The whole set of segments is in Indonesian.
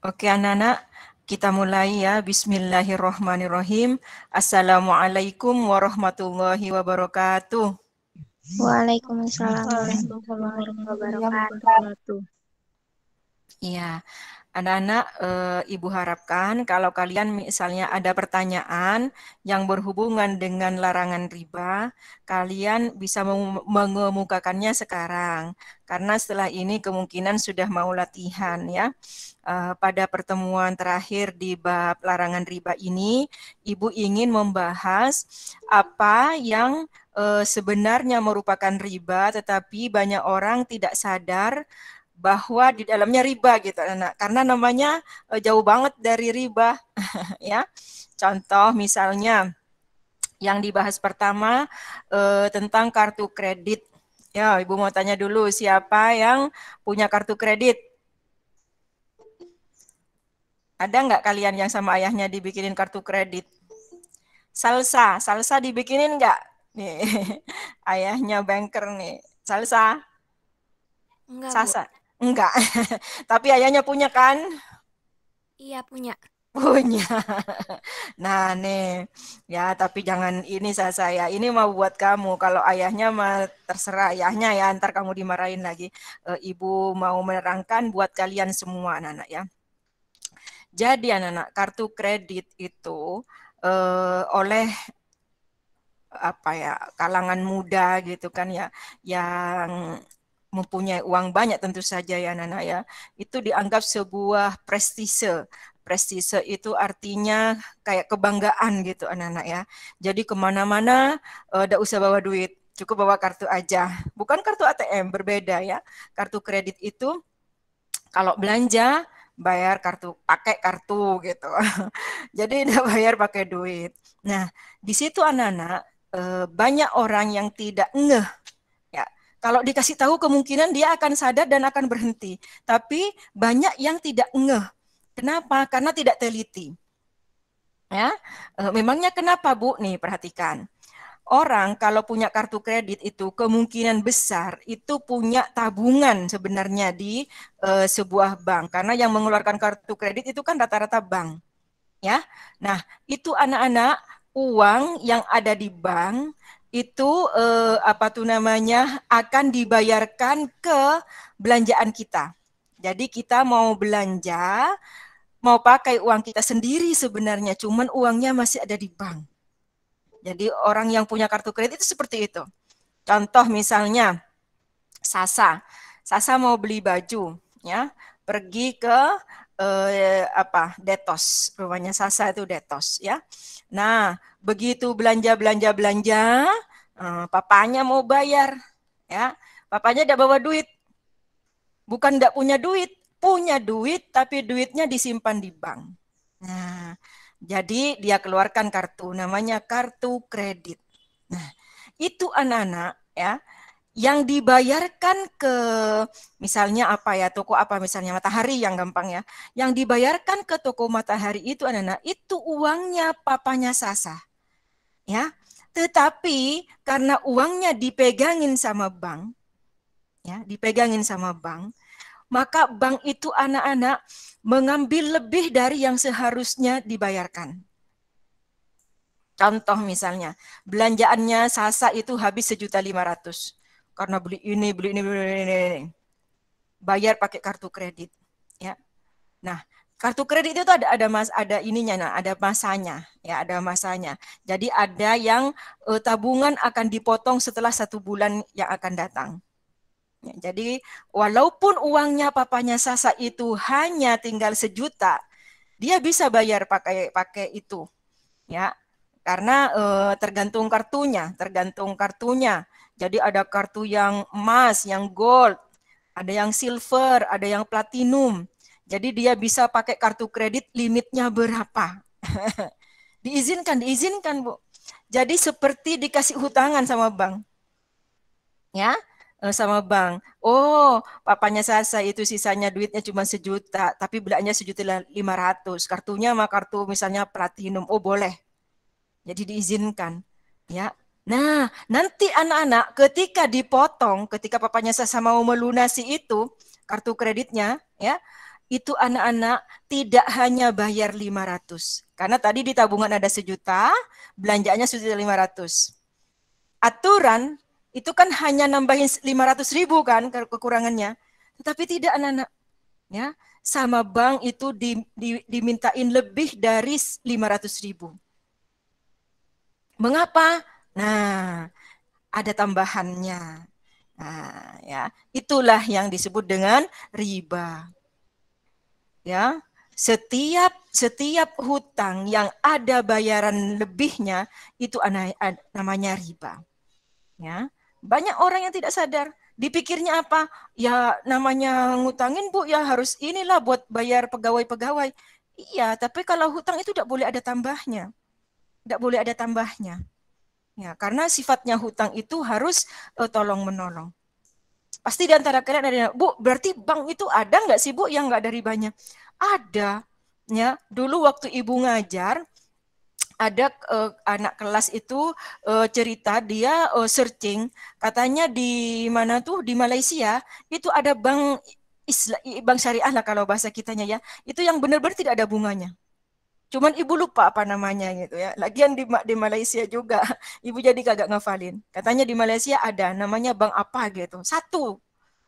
Oke anak-anak, kita mulai ya. Bismillahirrohmanirrohim. Assalamualaikum warahmatullahi wabarakatuh. Waalaikumsalam Waalaikumsalam warahmatullahi warahmatullahi wabarakatuh. wabarakatuh. Iya, anak-anak, Ibu harapkan kalau kalian misalnya ada pertanyaan yang berhubungan dengan larangan riba, kalian bisa mengemukakannya sekarang. Karena setelah ini kemungkinan sudah mau latihan ya. Pada pertemuan terakhir di bab larangan riba ini, Ibu ingin membahas apa yang sebenarnya merupakan riba, tetapi banyak orang tidak sadar bahwa di dalamnya riba gitu, anak. Karena namanya jauh banget dari riba, ya. Contoh misalnya yang dibahas pertama tentang kartu kredit. Ya, Ibu mau tanya dulu siapa yang punya kartu kredit? Ada nggak kalian yang sama ayahnya dibikinin kartu kredit? Salsa dibikinin nggak? Nih, ayahnya banker nih. Salsa, Enggak, Bu. Sasa, enggak. Tapi ayahnya punya kan? Iya, punya. Punya. Nah, nih. Ya, tapi jangan ini saya. Ini mau buat kamu. Kalau ayahnya mah terserah ayahnya ya, ntar kamu dimarahin lagi. Ibu mau menerangkan buat kalian semua anak-anak ya. Jadi anak-anak, kartu kredit itu oleh apa ya, kalangan muda gitu kan ya, yang mempunyai uang banyak tentu saja ya Nana ya, itu dianggap sebuah prestise. Prestise itu artinya kayak kebanggaan gitu anak-anak ya. Jadi kemana-mana udah usah bawa duit, cukup bawa kartu aja. Bukan kartu ATM, berbeda ya. Kartu kredit itu kalau belanja bayar kartu, pakai kartu gitu. Jadi udah bayar pakai duit. Nah, di situ anak-anak banyak orang yang tidak ngeh ya. Kalau dikasih tahu kemungkinan dia akan sadar dan akan berhenti. Tapi banyak yang tidak ngeh. Kenapa? Karena tidak teliti. Ya, memangnya kenapa Bu? Nih perhatikan. Orang kalau punya kartu kredit itu kemungkinan besar itu punya tabungan sebenarnya di sebuah bank. Karena yang mengeluarkan kartu kredit itu kan rata-rata bank. Ya, nah itu anak-anak uang yang ada di bank itu apa tuh namanya akan dibayarkan ke belanjaan kita. Jadi kita mau belanja, mau pakai uang kita sendiri sebenarnya, cuman uangnya masih ada di bank. Jadi orang yang punya kartu kredit itu seperti itu. Contoh misalnya Sasa mau beli baju, ya, pergi ke apa Detos, rumahnya Sasa itu Detos, ya. Nah, begitu belanja, papanya mau bayar, ya, papanya udah bawa duit, bukan nggak punya duit, tapi duitnya disimpan di bank. Nah, jadi dia keluarkan kartu, namanya kartu kredit. Nah, itu anak-anak ya yang dibayarkan ke misalnya apa ya toko apa misalnya Matahari yang gampang ya, yang dibayarkan ke toko Matahari itu anak-anak itu uangnya papanya Sasa ya, tetapi karena uangnya dipegangin sama bank ya, dipegangin sama bank, maka bank itu anak-anak mengambil lebih dari yang seharusnya dibayarkan. Contoh misalnya, belanjaannya Sasa itu habis 1.500.000 karena beli ini, beli ini, beli ini. Bayar pakai kartu kredit, ya. Nah, kartu kredit itu ada ininya, nah, ada masanya, ya, ada masanya. Jadi ada yang tabungan akan dipotong setelah 1 bulan yang akan datang. Ya, jadi walaupun uangnya papanya Sasa itu hanya tinggal 1 juta, dia bisa bayar pakai itu, ya. Karena tergantung kartunya. Jadi ada kartu yang emas, yang gold, ada yang silver, ada yang platinum. Jadi dia bisa pakai kartu kredit limitnya berapa. diizinkan Bu. Jadi seperti dikasih hutangan sama bank. Ya, sama bank. Oh, papanya Sasa itu sisanya duitnya cuma 1 juta, tapi belanjanya 1.500.000. Kartunya mah kartu misalnya platinum. Oh, boleh. Jadi diizinkan, ya. Nah, nanti anak-anak ketika dipotong, ketika papanya Sasa mau melunasi itu kartu kreditnya, ya, itu anak-anak tidak hanya bayar 500. Karena tadi di tabungan ada 1 juta, belanjaannya sudah 500. Aturan itu kan hanya nambahin 500.000 kan kekurangannya. Tetapi tidak anak-anak. Ya, sama bank itu dimintain lebih dari 500.000. Mengapa? Nah, ada tambahannya. Nah, ya, itulah yang disebut dengan riba. Ya, setiap hutang yang ada bayaran lebihnya itu namanya riba. Ya, banyak orang yang tidak sadar. Dipikirnya apa? Ya namanya ngutangin Bu, ya harus inilah buat bayar pegawai-pegawai. Iya, tapi kalau hutang itu tidak boleh ada tambahnya. Tidak boleh ada tambahnya. Ya, karena sifatnya hutang itu harus tolong menolong. Pasti di antara kalian ada, Bu, berarti bank itu ada nggak sih Bu yang nggak ada ribanya? Ada. Ya, dulu waktu Ibu ngajar, ada anak kelas itu cerita dia searching, katanya di mana tuh di Malaysia itu ada bank bank syariah lah kalau bahasa kitanya ya, itu yang benar-benar tidak ada bunganya. Cuman ibu lupa apa namanya gitu ya. Lagian di Malaysia juga, ibu jadi kagak ngafalin. Katanya di Malaysia ada namanya bank apa gitu. Satu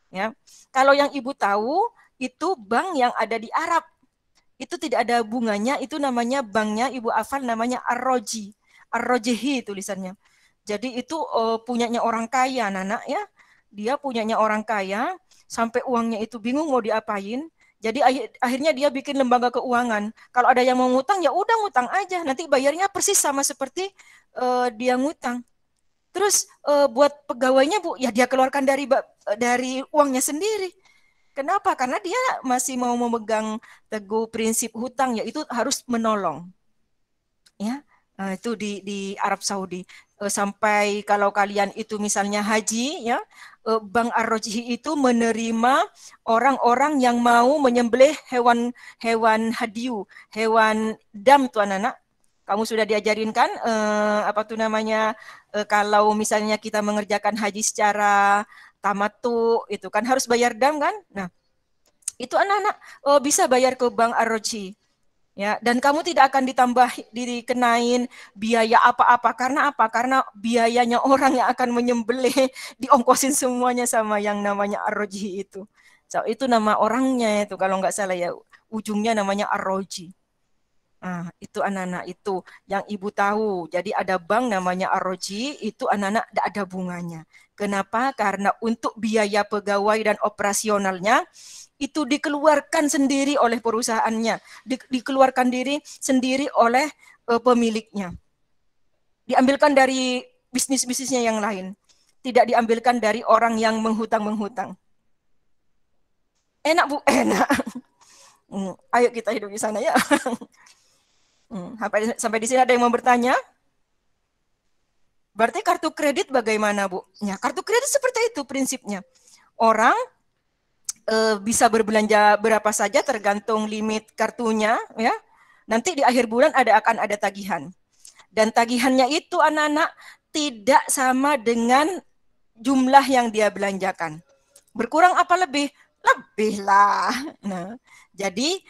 ya. Kalau yang ibu tahu itu bank yang ada di Arab. Itu tidak ada bunganya, itu namanya banknya ibu hafal namanya Ar-Roji. Ar-Rojihi tulisannya. Jadi itu punyanya orang kaya, Nana ya. Dia punyanya orang kaya, sampai uangnya itu bingung mau diapain. Jadi akhirnya dia bikin lembaga keuangan. Kalau ada yang mau ngutang ya udah ngutang aja, nanti bayarnya persis sama seperti dia ngutang. Terus buat pegawainya Bu, ya dia keluarkan dari uangnya sendiri. Kenapa? Karena dia masih mau memegang teguh prinsip hutang, yaitu harus menolong. Ya, itu di Arab Saudi. Sampai kalau kalian itu misalnya haji, ya, Bank Ar-Rajhi itu menerima orang-orang yang mau menyembelih hewan hadiu, hewan dam tuan anak. Kamu sudah diajarin kan apa tuh namanya kalau misalnya kita mengerjakan haji secara tamatu itu kan harus bayar dam kan? Nah, itu anak-anak bisa bayar ke Bank Ar-Rajhi. Ya, dan kamu tidak akan dikenain biaya apa-apa. Karena apa? Karena biayanya orang yang akan menyembelih diongkosin semuanya sama yang namanya Ar-Rajhi itu. So, itu nama orangnya itu kalau nggak salah ya, ujungnya namanya Ar-Rajhi. Nah, itu anak-anak itu yang ibu tahu. Jadi ada bank namanya Ar-Rajhi, itu anak-anak tidak ada bunganya. Kenapa? Karena untuk biaya pegawai dan operasionalnya itu dikeluarkan sendiri oleh perusahaannya, dikeluarkan diri sendiri oleh pemiliknya. Diambilkan dari bisnis-bisnisnya yang lain. Tidak diambilkan dari orang yang menghutang-menghutang. Enak Bu, enak. Ayo kita hidup di sana ya. Sampai di sini ada yang mau bertanya? Berarti kartu kredit bagaimana Bu? Ya, kartu kredit seperti itu prinsipnya. Orang bisa berbelanja berapa saja tergantung limit kartunya ya. Nanti di akhir bulan akan ada tagihan. Dan tagihannya itu anak-anak tidak sama dengan jumlah yang dia belanjakan. Berkurang apa lebih? Lebih lah. Nah, jadi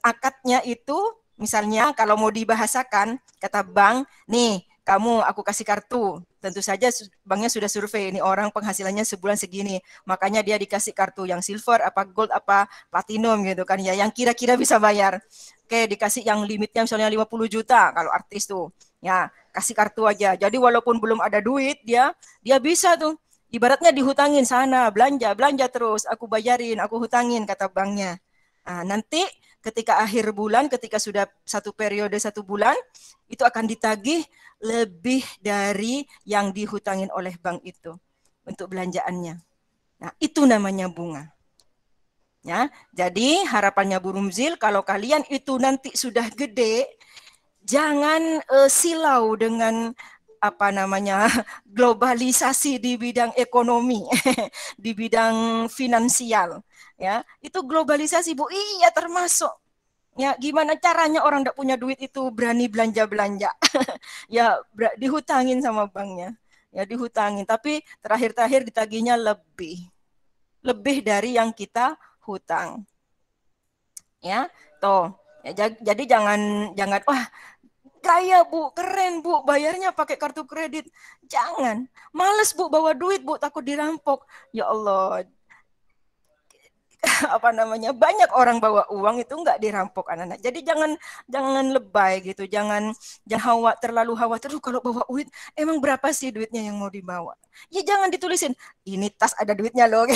akadnya itu misalnya kalau mau dibahasakan kata bank, nih kamu aku kasih kartu. Tentu saja banknya sudah survei ini orang penghasilannya sebulan segini, makanya dia dikasih kartu yang silver, apa gold, apa platinum gitu kan ya, yang kira-kira bisa bayar. Oke, dikasih yang limitnya misalnya 50 juta kalau artis tuh. Ya, kasih kartu aja. Jadi walaupun belum ada duit dia bisa tuh. Ibaratnya dihutangin sana, belanja terus, aku bayarin, aku hutangin kata banknya. Nah, nanti ketika akhir bulan, ketika sudah satu periode 1 bulan, itu akan ditagih lebih dari yang dihutangin oleh bank itu untuk belanjaannya. Nah, itu namanya bunga. Ya, jadi harapannya Bu Rumzil, kalau kalian itu nanti sudah gede, jangan silau dengan apa namanya globalisasi di bidang ekonomi, di bidang finansial, ya itu globalisasi Bu, iya termasuk. Ya, gimana caranya orang tidak punya duit itu berani belanja-belanja? Ya, dihutangin sama banknya. Ya, dihutangin. Tapi terakhir-terakhir ditagihnya lebih dari yang kita hutang. Ya, toh. Ya, jadi jangan wah kaya Bu, keren Bu, bayarnya pakai kartu kredit. Jangan. Males Bu bawa duit Bu, takut dirampok. Ya Allah, apa namanya, banyak orang bawa uang itu nggak dirampok anak-anak. Jadi jangan lebay gitu, jangan terlalu khawatir. Kalau bawa duit, emang berapa sih duitnya yang mau dibawa? Ya jangan ditulisin ini tas ada duitnya loh.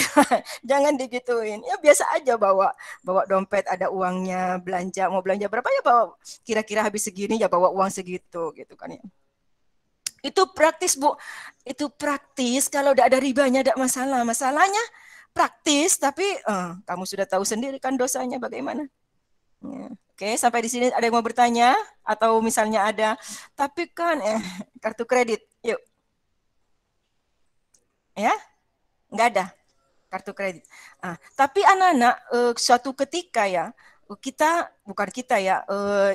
Jangan digituin. Ya biasa aja bawa bawa dompet ada uangnya, belanja mau belanja berapa ya bawa, kira-kira habis segini ya bawa uang segitu gitu kan ya. Itu praktis, Bu. Itu praktis kalau udah ada ribanya, ada masalah. Masalahnya praktis, tapi kamu sudah tahu sendiri kan dosanya bagaimana. Ya. Oke, sampai di sini ada yang mau bertanya? Atau misalnya ada, tapi kan kartu kredit. Yuk, ya, nggak ada kartu kredit. Tapi anak-anak, suatu ketika ya, kita, bukan kita ya,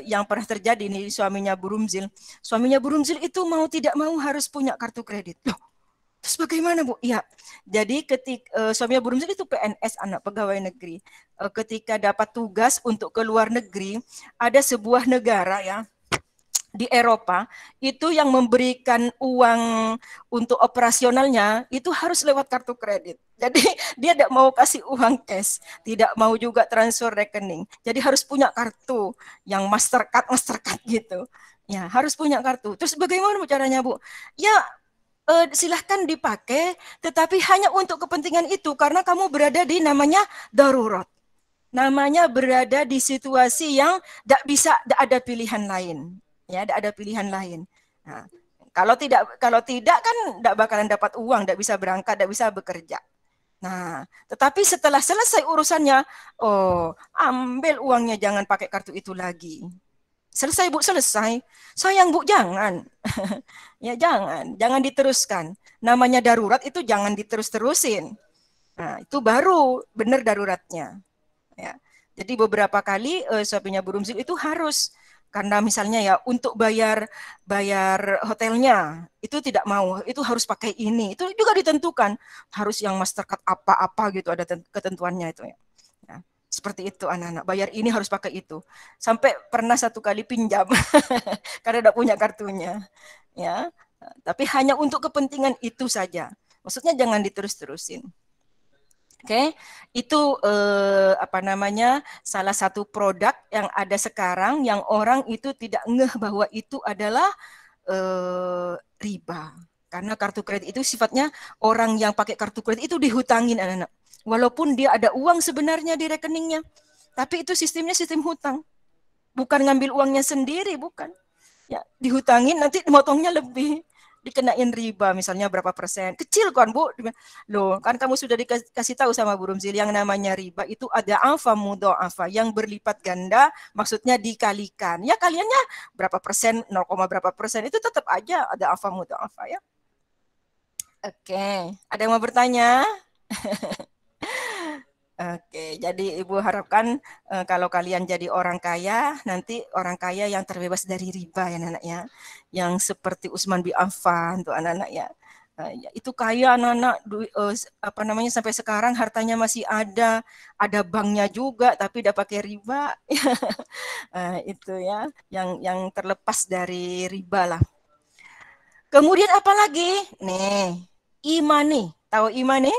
yang pernah terjadi nih suaminya Burumzil. Suaminya Burumzil itu mau tidak mau harus punya kartu kredit. Loh, terus bagaimana Bu? Ya, jadi ketika suaminya Burumzil itu PNS, anak pegawai negeri. Ketika dapat tugas untuk ke luar negeri, ada sebuah negara ya di Eropa itu yang memberikan uang untuk operasionalnya itu harus lewat kartu kredit. Jadi dia tidak mau kasih uang cash, tidak mau juga transfer rekening. Jadi harus punya kartu yang Mastercard gitu. Ya, harus punya kartu. Terus bagaimana caranya, Bu? Ya, silahkan dipakai, tetapi hanya untuk kepentingan itu karena kamu berada di namanya darurat. Namanya berada di situasi yang tidak ada pilihan lain. Ya, tidak ada pilihan lain. Nah, kalau tidak kan tidak bakalan dapat uang, tidak bisa berangkat, tidak bisa bekerja. Nah, tetapi setelah selesai urusannya, oh, ambil uangnya, jangan pakai kartu itu lagi. Selesai Bu, selesai. Sayang Bu, jangan. Ya jangan diteruskan. Namanya darurat itu jangan diterus-terusin. Nah, itu baru benar daruratnya. Ya. Jadi beberapa kali suaminya Burumzil itu harus, karena misalnya ya untuk bayar bayar hotelnya itu tidak mau, itu harus pakai ini. Itu juga ditentukan harus yang Mastercard apa-apa gitu, ada ketentuannya itu ya. Ya, seperti itu anak-anak. Bayar ini harus pakai itu. Sampai pernah satu kali pinjam karena tidak punya kartunya. Ya. Tapi hanya untuk kepentingan itu saja. Maksudnya jangan diterus-terusin. Oke, itu apa namanya, salah satu produk yang ada sekarang yang orang itu tidak ngeh bahwa itu adalah riba. Karena kartu kredit itu sifatnya orang yang pakai kartu kredit itu dihutangin anak-anak. Walaupun dia ada uang sebenarnya di rekeningnya, tapi itu sistemnya sistem hutang. Bukan ngambil uangnya sendiri, bukan. Ya, dihutangin nanti motongnya lebih, dikenain riba misalnya berapa persen. Kecil kan Bu. Loh, kan kamu sudah dikasih tahu sama Bu Rumzil yang namanya riba itu ada alfa mudha'afa yang berlipat ganda, maksudnya dikalikan. Ya kaliannya berapa persen, 0, berapa persen itu tetap aja ada alfa mudha'afa ya. Oke, ada yang mau bertanya? Oke, jadi Ibu harapkan kalau kalian jadi orang kaya, nanti orang kaya yang terbebas dari riba ya anak-anak ya. Yang seperti Utsman bin Affan tuh anak-anak ya. Ya, itu kaya anak-anak, apa namanya, sampai sekarang hartanya masih ada banknya juga, tapi udah pakai riba. Itu ya, yang terlepas dari riba lah. Kemudian apa lagi? Nih, imani. Tahu imani?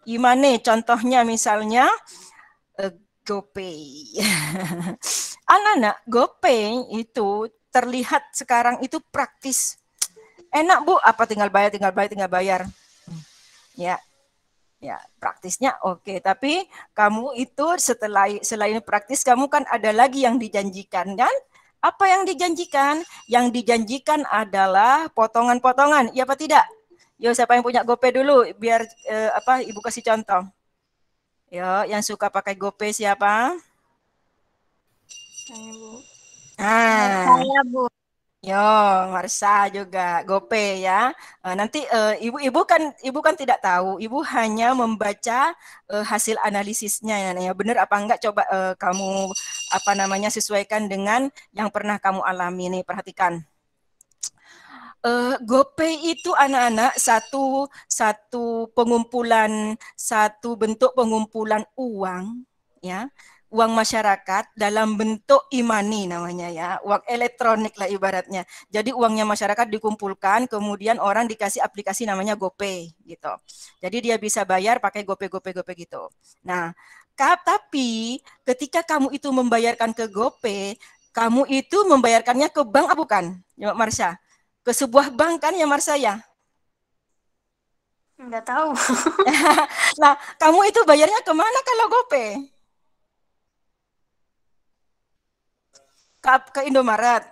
Gimana contohnya misalnya GoPay. Anak-anak, GoPay itu terlihat sekarang itu praktis. Enak Bu, apa tinggal bayar. Ya, ya praktisnya oke. Tapi kamu itu selain praktis, kamu kan ada lagi yang dijanjikan kan? Apa yang dijanjikan? Yang dijanjikan adalah potongan-potongan. Iya apa tidak? Yo, siapa yang punya GoPay dulu biar Ibu kasih contoh. Yo, yang suka pakai GoPay siapa? Saya, Bu. Ah, Saya, Bu. yo, Marsha juga GoPay ya. Nanti ibu kan tidak tahu. Ibu hanya membaca hasil analisisnya ya. Benar apa enggak? Coba kamu apa namanya sesuaikan dengan yang pernah kamu alami nih. Perhatikan. GoPay itu anak-anak satu bentuk pengumpulan uang ya uang masyarakat dalam bentuk e-money namanya ya, uang elektronik lah ibaratnya. Jadi uangnya masyarakat dikumpulkan, kemudian orang dikasih aplikasi namanya GoPay gitu. Jadi dia bisa bayar pakai GoPay, GoPay, GoPay gitu. Nah, tapi ketika kamu itu membayarkan ke GoPay, kamu itu membayarkannya ke bank apa bukan, ya Marsha? Ke sebuah bank kan ya Marsha ya? Nggak tahu. Nah, kamu itu bayarnya kemana kalau GoPay? Ke Indomaret?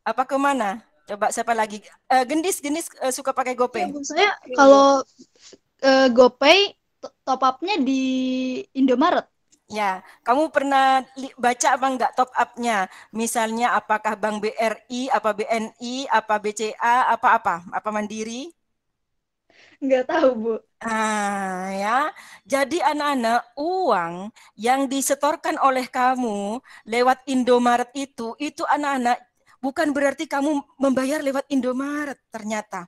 Apa ke mana? Coba siapa lagi? Gendis suka pakai Ya, GoPay. maksudnya kalau GoPay top up-nya di Indomaret. Ya, kamu pernah baca apa enggak top up-nya? Misalnya apakah Bank BRI, apa BNI, apa BCA, apa-apa? Apa Mandiri? Nggak tahu, Bu. Ya. Jadi anak-anak, uang yang disetorkan oleh kamu lewat Indomaret itu anak-anak bukan berarti kamu membayar lewat Indomaret ternyata.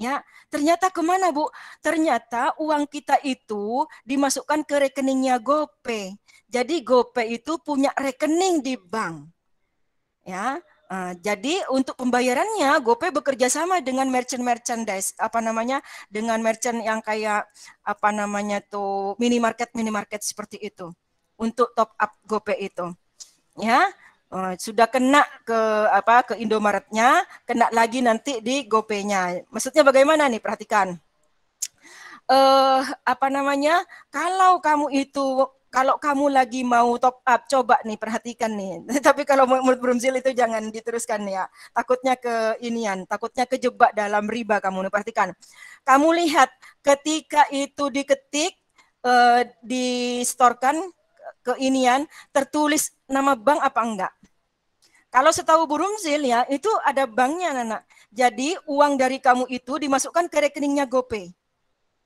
Ya, ternyata kemana Bu? Ternyata uang kita itu dimasukkan ke rekeningnya GoPay. Jadi GoPay itu punya rekening di bank. Ya, jadi untuk pembayarannya GoPay bekerja sama dengan merchant-merchandise dengan merchant yang kayak minimarket seperti itu untuk top up GoPay itu. Ya, sudah kena ke Indomaretnya, kena lagi nanti di GoPay-nya. Maksudnya bagaimana nih? Perhatikan. Kalau kamu lagi mau top up, coba nih perhatikan nih. Tapi kalau menurut Brumzil itu jangan diteruskan ya. Takutnya kejebak dalam riba kamu nih. Perhatikan. Kamu lihat ketika itu diketik, distorkan ke tertulis nama bank apa enggak? Kalau setahu Brumzil ya, itu ada banknya, Nana. Jadi uang dari kamu itu dimasukkan ke rekeningnya GoPay.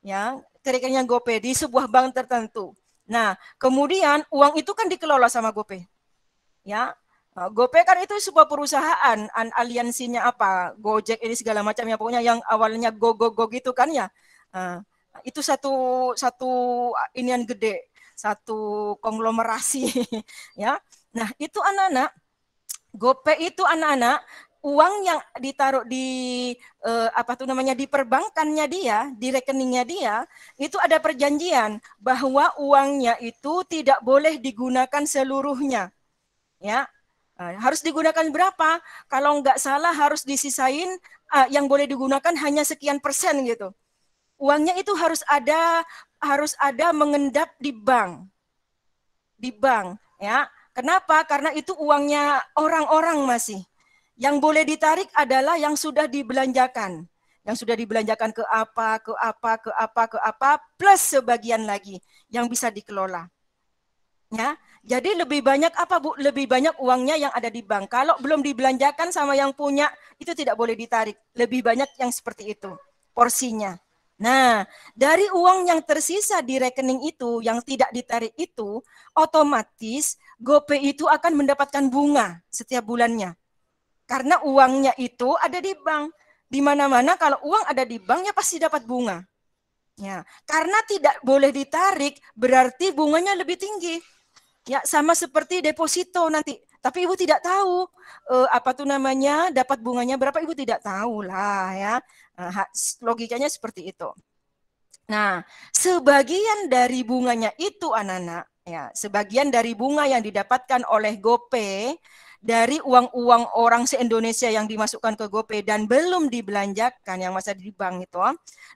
Ya, ke rekeningnya GoPay di sebuah bank tertentu. Nah, kemudian uang itu kan dikelola sama GoPay. Ya, GoPay kan itu sebuah perusahaan, aliansinya apa? Gojek ini segala macam ya, pokoknya yang awalnya go gitu kan ya. Itu satu inian gede, satu konglomerasi ya. Nah, itu anak-anak GoPay itu anak-anak uang yang ditaruh di di perbankannya dia, di rekeningnya dia, itu ada perjanjian bahwa uangnya itu tidak boleh digunakan seluruhnya. Ya. Harus digunakan berapa? Kalau nggak salah harus disisain yang boleh digunakan hanya sekian persen gitu. Uangnya itu harus ada mengendap di bank. Di bank, ya. Kenapa? Karena itu uangnya orang-orang masih. Yang boleh ditarik adalah yang sudah dibelanjakan. Yang sudah dibelanjakan ke apa, plus sebagian lagi yang bisa dikelola. Ya, jadi lebih banyak apa Bu? Lebih banyak uangnya yang ada di bank. Kalau belum dibelanjakan sama yang punya, itu tidak boleh ditarik. Lebih banyak yang seperti itu porsinya. Nah, dari uang yang tersisa di rekening itu, yang tidak ditarik itu, otomatis GoPay itu akan mendapatkan bunga setiap bulannya. Karena uangnya itu ada di bank. Di mana-mana kalau uang ada di bank, ya pasti dapat bunga. Ya, karena tidak boleh ditarik, berarti bunganya lebih tinggi. Ya, sama seperti deposito nanti. Tapi Ibu tidak tahu dapat bunganya berapa, Ibu tidak tahu lah ya. Logikanya seperti itu. Nah, sebagian dari bunganya itu anak-anak, ya, sebagian dari bunga yang didapatkan oleh GoPay dari uang-uang orang se-Indonesia yang dimasukkan ke GoPay dan belum dibelanjakan yang masih di bank itu.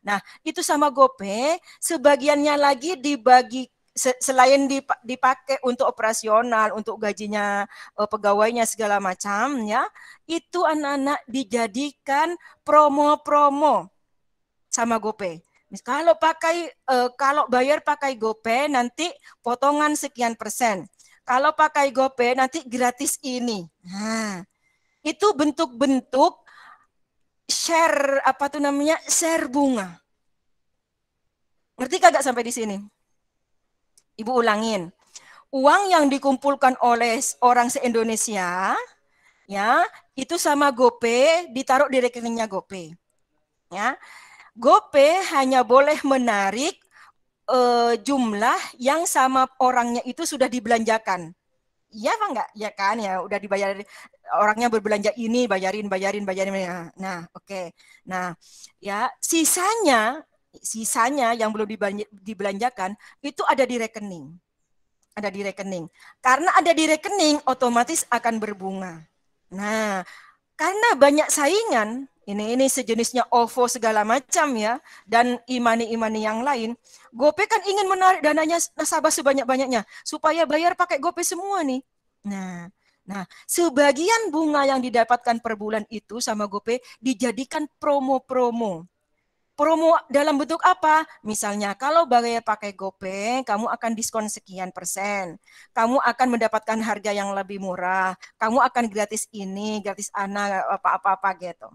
Nah, itu sama GoPay, sebagiannya lagi dibagi selain dipakai untuk operasional, untuk gajinya pegawainya segala macam ya, itu anak-anak dijadikan promo-promo sama GoPay. Kalau bayar pakai GoPay nanti potongan sekian persen. Kalau pakai GoPay nanti gratis ini. Nah, itu bentuk-bentuk share share bunga. Ngerti kagak sampai di sini? Ibu ulangin. Uang yang dikumpulkan oleh orang se-Indonesia ya, itu sama GoPay ditaruh di rekeningnya GoPay. Ya. GoPay hanya boleh menarik jumlah yang sama orangnya itu sudah dibelanjakan. Iya apa enggak? Ya kan ya, udah dibayar, orangnya berbelanja ini, bayarin. Nah, oke. Nah, ya sisanya yang belum dibelanjakan itu ada di rekening. Ada di rekening. Karena ada di rekening otomatis akan berbunga. Nah, karena banyak saingan, ini sejenisnya OVO segala macam ya, dan imani-imani yang lain, GoPay kan ingin menarik dananya nasabah sebanyak-banyaknya supaya bayar pakai GoPay semua nih. Nah, sebagian bunga yang didapatkan per bulan itu sama GoPay dijadikan promo-promo. Promo dalam bentuk apa? Misalnya kalau bayar pakai GoPay, kamu akan diskon sekian persen. Kamu akan mendapatkan harga yang lebih murah. Kamu akan gratis ini, gratis apa-apa gitu.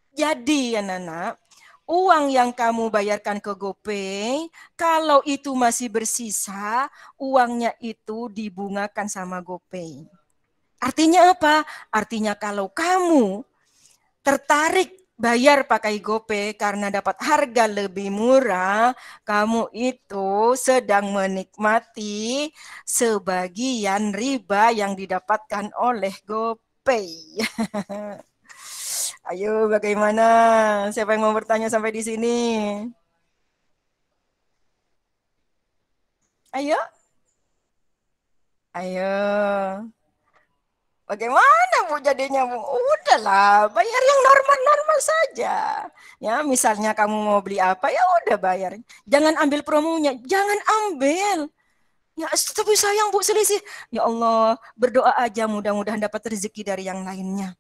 Jadi ya Nana, uang yang kamu bayarkan ke GoPay, kalau itu masih bersisa, uangnya itu dibungakan sama GoPay. Artinya apa? Artinya kalau kamu tertarik bayar pakai GoPay karena dapat harga lebih murah, kamu itu sedang menikmati sebagian riba yang didapatkan oleh GoPay. Ayo, bagaimana? Siapa yang mau bertanya sampai di sini? Ayo. Ayo. Bagaimana Bu jadinya Bu? Udahlah, bayar yang normal-normal saja. Ya, misalnya kamu mau beli apa, ya udah bayar. Jangan ambil promonya, jangan ambil. Ya, tapi sayang Bu selisih. Ya Allah, berdoa aja mudah-mudahan dapat rezeki dari yang lainnya.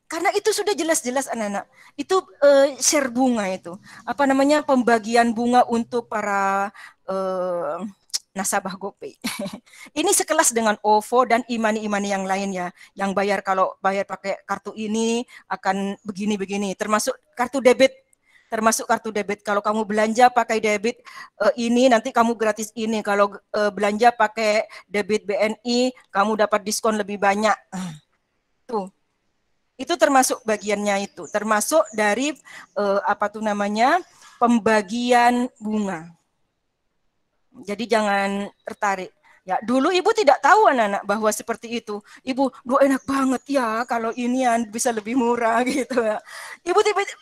Karena itu sudah jelas-jelas anak-anak. Itu share bunga itu. Apa namanya? Pembagian bunga untuk para nasabah GoPay. Ini sekelas dengan OVO dan imani-imani yang lain ya. Yang bayar kalau bayar pakai kartu ini akan begini-begini. Termasuk kartu debit. Kalau kamu belanja pakai debit ini nanti kamu gratis ini. Kalau belanja pakai debit BNI kamu dapat diskon lebih banyak. Tuh. Itu termasuk bagiannya itu. Termasuk dari pembagian bunga. Jadi jangan tertarik. Ya, dulu ibu tidak tahu anak-anak bahwa seperti itu. Ibu, enak banget ya kalau inian bisa lebih murah gitu ya. Ibu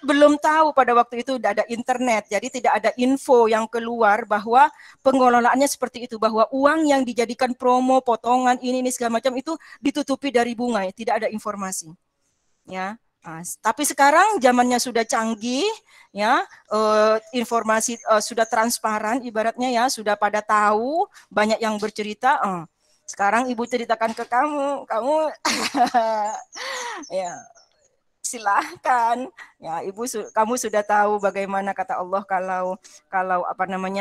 belum tahu pada waktu itu tidak ada internet. Jadi tidak ada info yang keluar bahwa pengelolaannya seperti itu. Bahwa uang yang dijadikan promo, potongan, ini segala macam itu ditutupi dari bunga. Ya. Tidak ada informasi. Ya. Nah, tapi sekarang zamannya sudah canggih, ya informasi sudah transparan, ibaratnya ya sudah pada tahu, banyak yang bercerita. Sekarang ibu ceritakan ke kamu ya silahkan ya ibu, kamu sudah tahu bagaimana kata Allah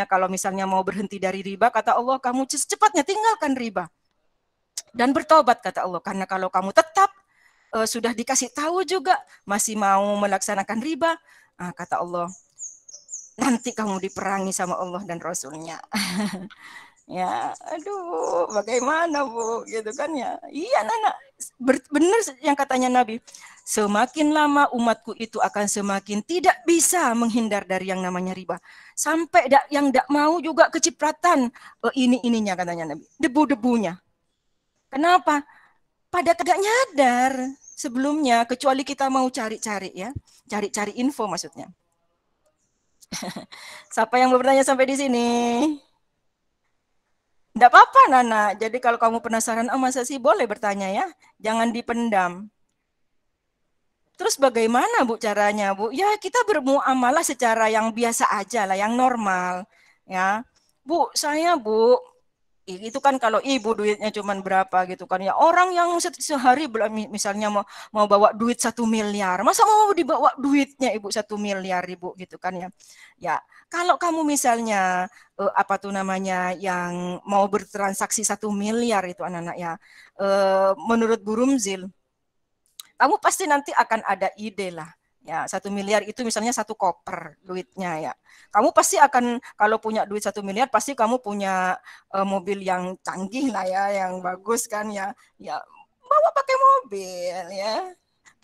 kalau misalnya mau berhenti dari riba, kata Allah kamu secepatnya tinggalkan riba dan bertobat kata Allah, karena kalau kamu tetap sudah dikasih tahu juga masih mau melaksanakan riba, kata Allah nanti kamu diperangi sama Allah dan Rasulnya. Ya, aduh, bagaimana Bu, gitu kan ya. Iya, Nana, benar yang katanya Nabi. Semakin lama umatku itu akan semakin tidak bisa menghindar dari yang namanya riba. Sampai yang tidak mau juga kecipratan ininya katanya Nabi, debu-debunya. Kenapa? Pada tidak nyadar sebelumnya, kecuali kita mau cari-cari ya, cari-cari info maksudnya. Siapa yang mau bertanya sampai di sini? Tidak apa-apa Nana, jadi kalau kamu penasaran, masa sih, boleh bertanya ya, jangan dipendam. Terus bagaimana Bu caranya Bu? Ya kita bermuamalah secara yang biasa aja lah, yang normal ya. Bu, saya Bu, itu kan kalau ibu duitnya cuma berapa gitu kan ya, orang yang sehari misalnya mau bawa duit 1 miliar, masa mau dibawa duitnya ibu 1 miliar ibu gitu kan ya. Ya kalau kamu misalnya yang mau bertransaksi 1 miliar itu anak-anak ya, menurut Bu Rumzil kamu pasti nanti akan ada ide lah. Ya, 1 miliar itu misalnya 1 koper duitnya ya. Kamu pasti akan, kalau punya duit 1 miliar, pasti kamu punya mobil yang canggih lah ya, yang bagus kan ya. Ya, bawa pakai mobil ya.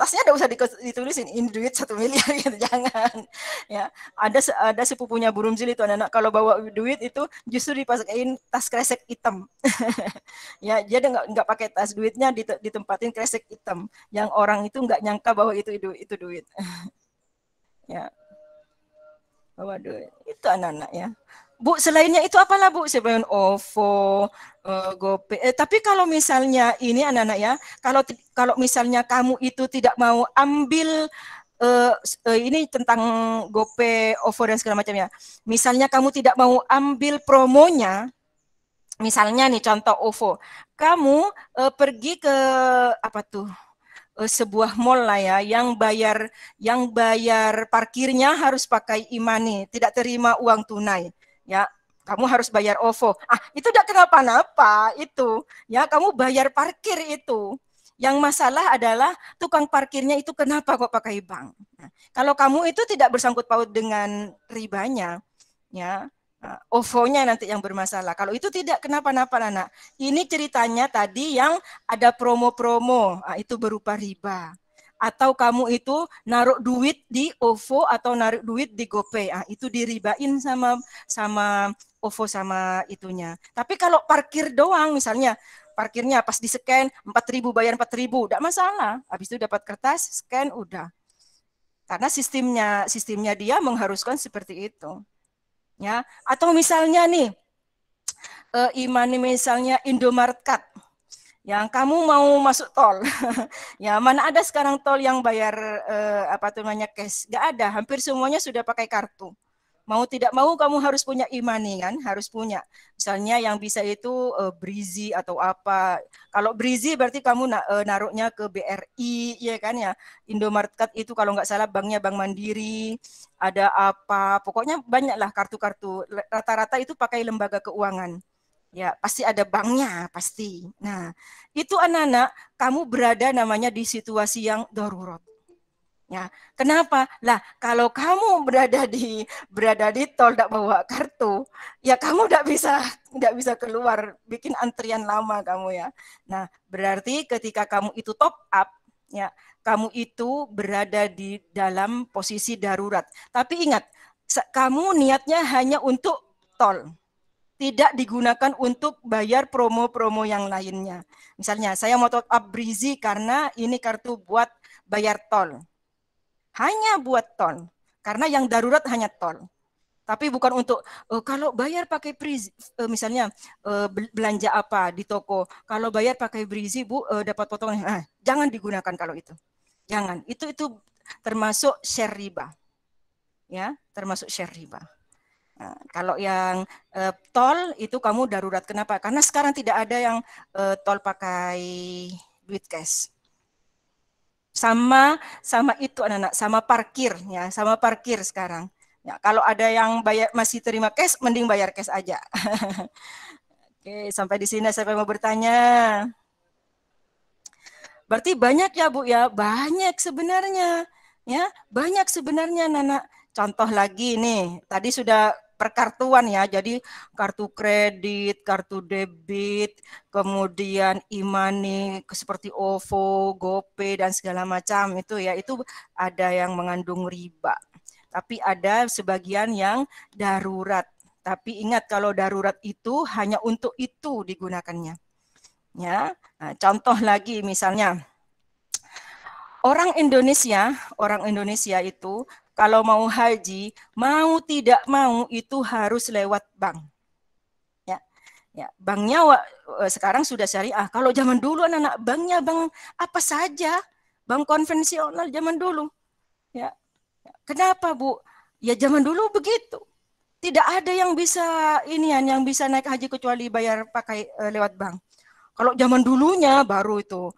tasnya enggak usah ditulisin ini duit 1 miliar gitu, jangan. Ya, ada sepupunya burung jil itu anak-anak kalau bawa duit itu justru dipasain tas kresek hitam. Ya, dia enggak pakai tas, duitnya ditempatin kresek hitam. Yang orang itu enggak nyangka bahwa itu duit. Ya. Bawa duit. Itu anak-anak ya. Bu, selainnya itu apalah Bu? Selain OVO, GoPay. Tapi kalau misalnya ini anak-anak ya, kalau misalnya kamu itu tidak mau ambil ini tentang GoPay, OVO dan segala macamnya. Misalnya kamu tidak mau ambil promonya, misalnya nih contoh OVO, kamu pergi ke apa tuh? Sebuah mall lah ya yang bayar parkirnya harus pakai e-money, tidak terima uang tunai. Ya, kamu harus bayar OVO. Itu tidak kenapa-napa itu. Ya, kamu bayar parkir itu. Yang masalah adalah tukang parkirnya itu kenapa kok pakai bank. Nah, kalau kamu itu tidak bersangkut paut dengan ribanya, ya. OVO-nya nanti yang bermasalah. Kalau itu tidak kenapa-napa, anak. Ini ceritanya tadi yang ada promo-promo, itu berupa riba. Atau kamu itu naruh duit di OVO atau naruh duit di GoPay, itu diribain sama OVO sama itunya. Tapi kalau parkir doang, misalnya parkirnya pas di-scan 4.000 bayar 4.000, enggak masalah. Habis itu dapat kertas, scan udah. Karena sistemnya dia mengharuskan seperti itu. Ya, atau misalnya nih e-money misalnya Indomaret Card yang kamu mau masuk tol. Ya, mana ada sekarang tol yang bayar cash? Nggak ada, hampir semuanya sudah pakai kartu. Mau tidak mau kamu harus punya e-money kan, harus punya. Misalnya yang bisa itu Brizi atau apa. Kalau Brizi berarti kamu naruhnya ke BRI, ya kan ya. Indomaret Card itu kalau nggak salah banknya Bank Mandiri. Ada apa, pokoknya banyaklah kartu-kartu. Rata-rata itu pakai lembaga keuangan. Ya, pasti ada banknya, pasti. Nah, itu anak-anak, kamu berada namanya di situasi yang darurat. Ya, kenapa? Lah, kalau kamu berada di tol tidak bawa kartu, ya kamu tidak bisa keluar, bikin antrian lama kamu ya. Nah, berarti ketika kamu itu top up, ya, kamu itu berada di dalam posisi darurat. Tapi ingat, kamu niatnya hanya untuk tol. Tidak digunakan untuk bayar promo-promo yang lainnya. Misalnya, saya mau top up Brizi karena ini kartu buat bayar tol. Hanya buat tol. Karena yang darurat hanya tol. Tapi bukan untuk kalau bayar pakai Brizi, misalnya belanja apa di toko, kalau bayar pakai Brizi Bu dapat potongan. Jangan digunakan kalau itu. Jangan. Itu termasuk share riba. Ya, termasuk share riba. Nah, kalau yang tol itu kamu darurat. Kenapa? Karena sekarang tidak ada yang tol pakai duit cash. Sama itu anak-anak, sama parkir ya, sama parkir sekarang. Ya, kalau ada yang bayar masih terima cash, mending bayar cash aja. Oke, sampai di sini siapa yang mau bertanya? Berarti banyak ya Bu ya, banyak sebenarnya. Ya, banyak sebenarnya anak-anak. Contoh lagi nih, tadi sudah perkartuan ya, jadi kartu kredit, kartu debit, kemudian e-money seperti OVO, GoPay dan segala macam itu ya, itu ada yang mengandung riba. Tapi ada sebagian yang darurat. Tapi ingat kalau darurat itu hanya untuk itu digunakannya. Ya, nah, contoh lagi misalnya orang Indonesia itu kalau mau haji, mau tidak mau itu harus lewat bank. Ya, banknya sekarang sudah syariah. Kalau zaman dulu anak-anak banknya bank apa saja, bank konvensional zaman dulu. Ya, kenapa Bu? Ya zaman dulu begitu. Tidak ada yang bisa yang bisa naik haji kecuali bayar pakai lewat bank. Kalau zaman dulunya baru itu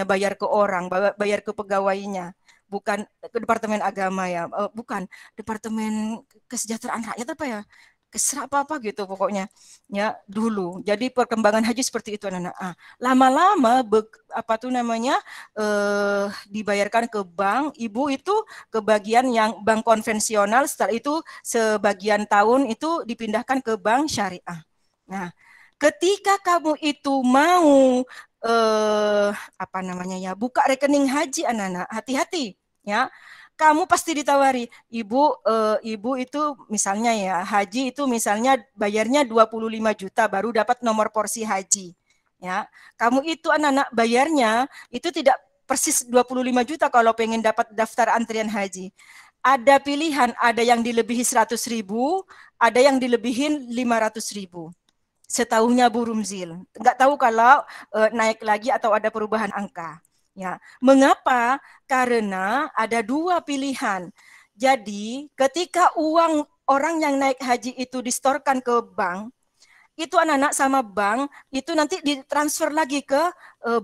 bayar ke orang, bayar ke pegawainya. Bukan ke Departemen Agama ya, bukan Departemen Kesejahteraan Rakyat apa ya, Kesra apa gitu pokoknya ya dulu. Jadi perkembangan haji seperti itu anak-anak. Lama-lama dibayarkan ke bank, ibu itu ke bagian yang bank konvensional, setelah itu sebagian tahun itu dipindahkan ke bank syariah. Nah, ketika kamu itu mau buka rekening haji anak-anak, hati-hati ya. Kamu pasti ditawari, ibu itu misalnya ya, haji itu misalnya bayarnya 25 juta baru dapat nomor porsi haji. Ya, kamu itu anak-anak bayarnya itu tidak persis 25 juta kalau pengen dapat daftar antrian haji. Ada pilihan, ada yang dilebihi 100.000, ada yang dilebihin 500.000. Setahunya Bu Rumzil. Nggak tahu kalau naik lagi atau ada perubahan angka. Ya, mengapa? Karena ada dua pilihan. Jadi, ketika uang orang yang naik haji itu distorkan ke bank, itu anak-anak sama bank itu nanti ditransfer lagi ke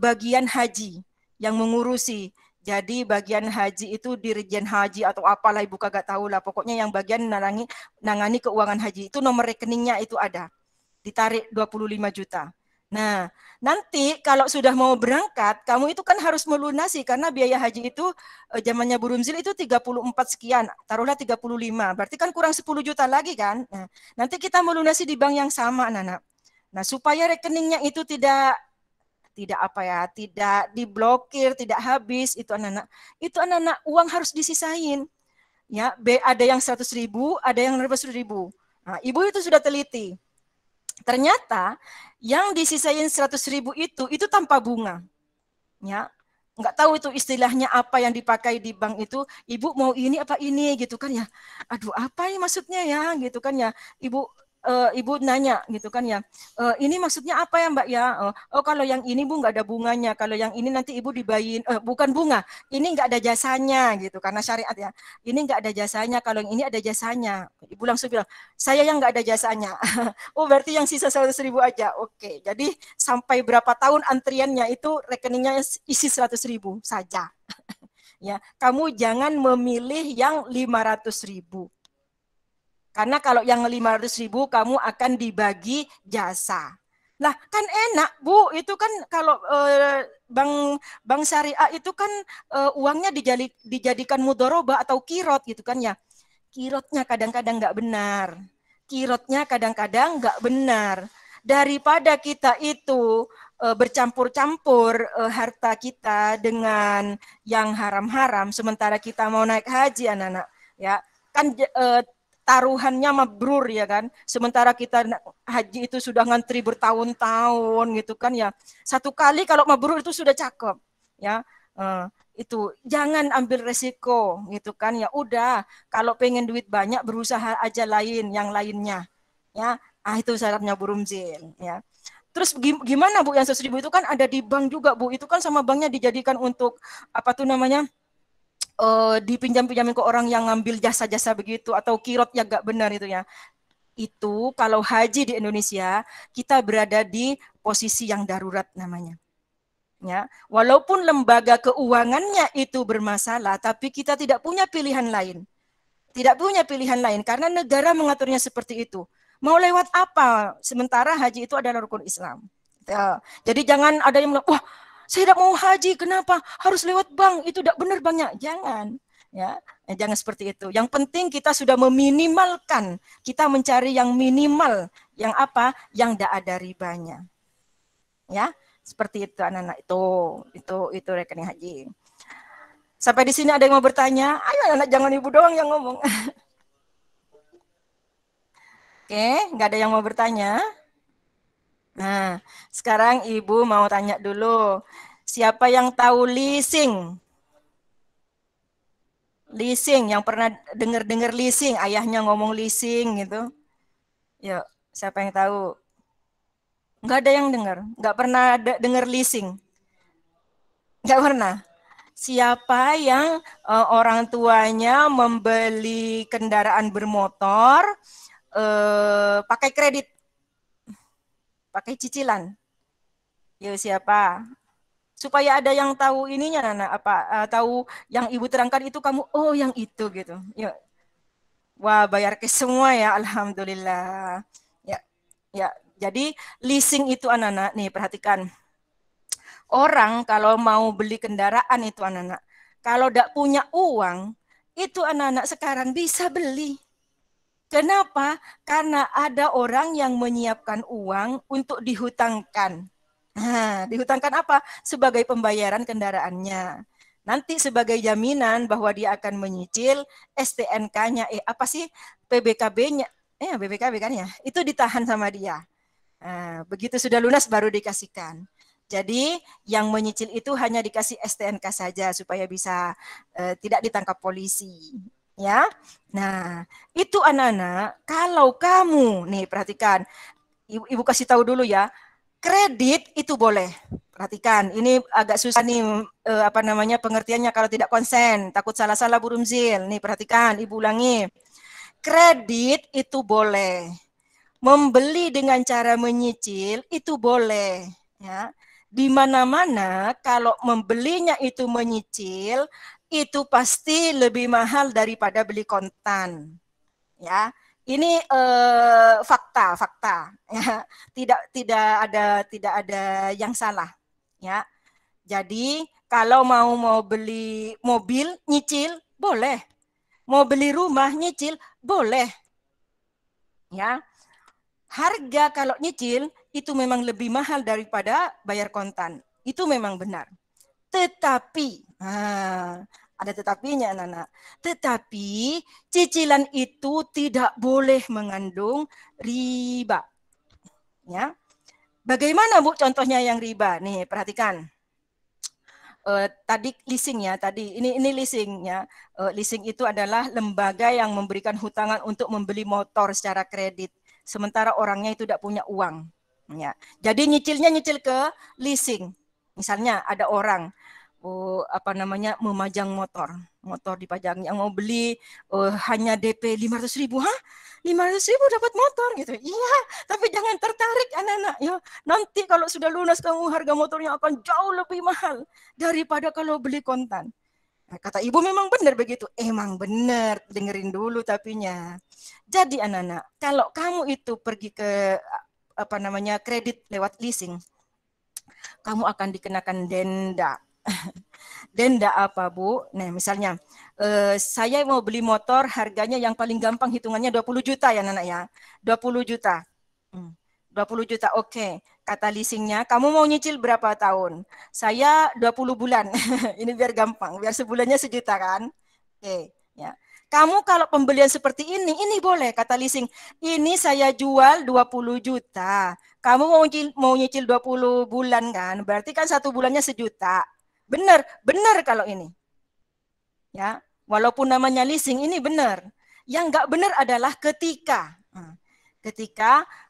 bagian haji yang mengurusi. Jadi bagian haji itu Dirjen Haji atau apalah ibu kagak tahu lah. Pokoknya yang bagian nangani keuangan haji itu nomor rekeningnya itu ada. Ditarik 25 juta. Nah, nanti kalau sudah mau berangkat, kamu itu kan harus melunasi karena biaya haji itu zamannya Bu Rumzil itu 34 sekian, taruhlah 35. Berarti kan kurang 10 juta lagi kan? Nah, nanti kita melunasi di bank yang sama, anak-anak. Nah, supaya rekeningnya itu tidak diblokir, tidak habis itu anak-anak. Itu anak-anak uang harus disisain. Ya, ada yang 100.000, ada yang 100.000. Nah, ibu itu sudah teliti. Ternyata yang disisain 100.000 itu tanpa bunga. Ya, nggak tahu itu istilahnya apa yang dipakai di bank itu. Ibu mau ini apa ini gitu kan ya. Aduh, apa ini maksudnya ya gitu kan ya. Ibu nanya gitu kan ya. Ini maksudnya apa ya Mbak ya? Oh kalau yang ini Bu nggak ada bunganya. Kalau yang ini nanti Ibu dibayin bukan bunga. Ini nggak ada jasanya gitu karena syariat ya. Ini nggak ada jasanya. Kalau yang ini ada jasanya. Ibu langsung bilang saya yang nggak ada jasanya. Oh berarti yang sisa 100.000 aja. Oke. Jadi sampai berapa tahun antriannya itu rekeningnya isi 100.000 saja. Ya, kamu jangan memilih yang 500.000. Karena kalau yang 500.000 kamu akan dibagi jasa. Nah kan enak Bu, itu kan kalau bank syariah itu kan uangnya dijadikan mudoroba atau kirot gitu kan ya. Kirotnya kadang-kadang nggak benar. Kirotnya kadang-kadang nggak benar. Daripada kita itu bercampur-campur harta kita dengan yang haram-haram, sementara kita mau naik haji anak-anak, ya kan taruhannya mabrur ya kan. Sementara kita haji itu sudah ngantri bertahun-tahun gitu kan ya. Satu kali kalau mabrur itu sudah cakep ya. Itu jangan ambil resiko gitu kan ya. Udah kalau pengen duit banyak berusaha aja yang lainnya ya. Itu syaratnya Bu Rumzil ya. Terus gimana Bu yang 100.000 itu kan ada di bank juga Bu. Itu kan sama banknya dijadikan untuk apa tuh namanya? Dipinjam-pinjamin ke orang yang ngambil jasa-jasa begitu atau kirotnya gak benar itu ya. Itu kalau haji di Indonesia kita berada di posisi yang darurat namanya. Ya, walaupun lembaga keuangannya itu bermasalah, tapi kita tidak punya pilihan lain. Tidak punya pilihan lain karena negara mengaturnya seperti itu. Mau lewat apa? Sementara haji itu adalah rukun Islam. Ya, jadi jangan ada yang bilang, wah saya tidak mau haji, kenapa? Harus lewat bank, itu tidak benar banknya. Jangan. Ya, jangan seperti itu. Yang penting kita sudah meminimalkan, kita mencari yang minimal, yang apa? Yang tidak ada ribanya. Ya, seperti itu anak-anak. Itu rekening haji. Sampai di sini ada yang mau bertanya? Ayo anak-anak, jangan ibu doang yang ngomong. Oke, nggak ada yang mau bertanya? Nah, sekarang ibu mau tanya dulu. Siapa yang tahu leasing? Leasing, yang pernah dengar leasing, ayahnya ngomong leasing gitu. Yuk, siapa yang tahu? Nggak ada yang dengar, nggak pernah dengar leasing. Nggak pernah. Siapa yang orang tuanya membeli kendaraan bermotor pakai kredit? Pakai cicilan. Yuk siapa? Supaya ada yang tahu ininya Nana, tahu yang ibu terangkan itu kamu yang itu gitu. Yuk. Wah, bayar ke semua ya, alhamdulillah. Ya. Ya, jadi leasing itu anak-anak nih perhatikan. Orang kalau mau beli kendaraan itu anak-anak, kalau tidak punya uang, itu anak-anak sekarang bisa beli. Kenapa? Karena ada orang yang menyiapkan uang untuk dihutangkan. Nah, dihutangkan apa? Sebagai pembayaran kendaraannya. Nanti sebagai jaminan bahwa dia akan menyicil STNK-nya, apa sih PBKB-nya? BPKB kan ya, itu ditahan sama dia. Nah, begitu sudah lunas baru dikasihkan. Jadi yang menyicil itu hanya dikasih STNK saja supaya bisa tidak ditangkap polisi. Ya, nah itu anak-anak. Kalau kamu nih perhatikan, ibu kasih tahu dulu ya. Kredit itu boleh. Perhatikan, ini agak susah nih apa namanya pengertiannya kalau tidak konsen, takut salah-salah Bu Rumzil. Nih perhatikan, Ibu ulangi. Kredit itu boleh. Membeli dengan cara menyicil itu boleh, ya. Di mana-mana kalau membelinya itu menyicil itu pasti lebih mahal daripada beli kontan. Ya. Ini fakta, ya. Tidak ada yang salah, ya. Jadi kalau mau beli mobil nyicil boleh. Mau beli rumah nyicil boleh. Ya. Harga kalau nyicil itu memang lebih mahal daripada bayar kontan. Itu memang benar. Tetapi, ada tetapinya anak-anak. Tetapi cicilan itu tidak boleh mengandung riba. Ya. Bagaimana Bu contohnya yang riba? Nih, perhatikan. Tadi leasing ya, ini leasing ya. Leasing itu adalah lembaga yang memberikan hutangan untuk membeli motor secara kredit. Sementara orangnya itu tidak punya uang. Ya. Jadi nyicil ke leasing. Misalnya ada orang memajang motor dipajang, yang mau beli hanya DP 500.000. Hah? 500.000 dapat motor gitu. Iya, tapi jangan tertarik anak-anak. Ya, nanti kalau sudah lunas kamu harga motornya akan jauh lebih mahal daripada kalau beli kontan. Nah, kata ibu memang benar begitu. Emang benar, dengerin dulu tapinya. Jadi anak-anak, kalau kamu itu pergi ke kredit lewat leasing, kamu akan dikenakan denda. Denda apa Bu? Nah misalnya saya mau beli motor harganya yang paling gampang hitungannya 20 juta ya anak ya. 20 juta. 20 juta, oke. Kata leasingnya, kamu mau nyicil berapa tahun? Saya 20 bulan. Ini biar gampang, biar sebulannya sejuta kan? Oke, ya. Kamu kalau pembelian seperti ini boleh, kata leasing. Ini saya jual 20 juta. Kamu mau nyicil 20 bulan kan? Berarti kan satu bulannya sejuta. Benar kalau ini. Ya, walaupun namanya leasing ini benar. Yang nggak benar adalah ketika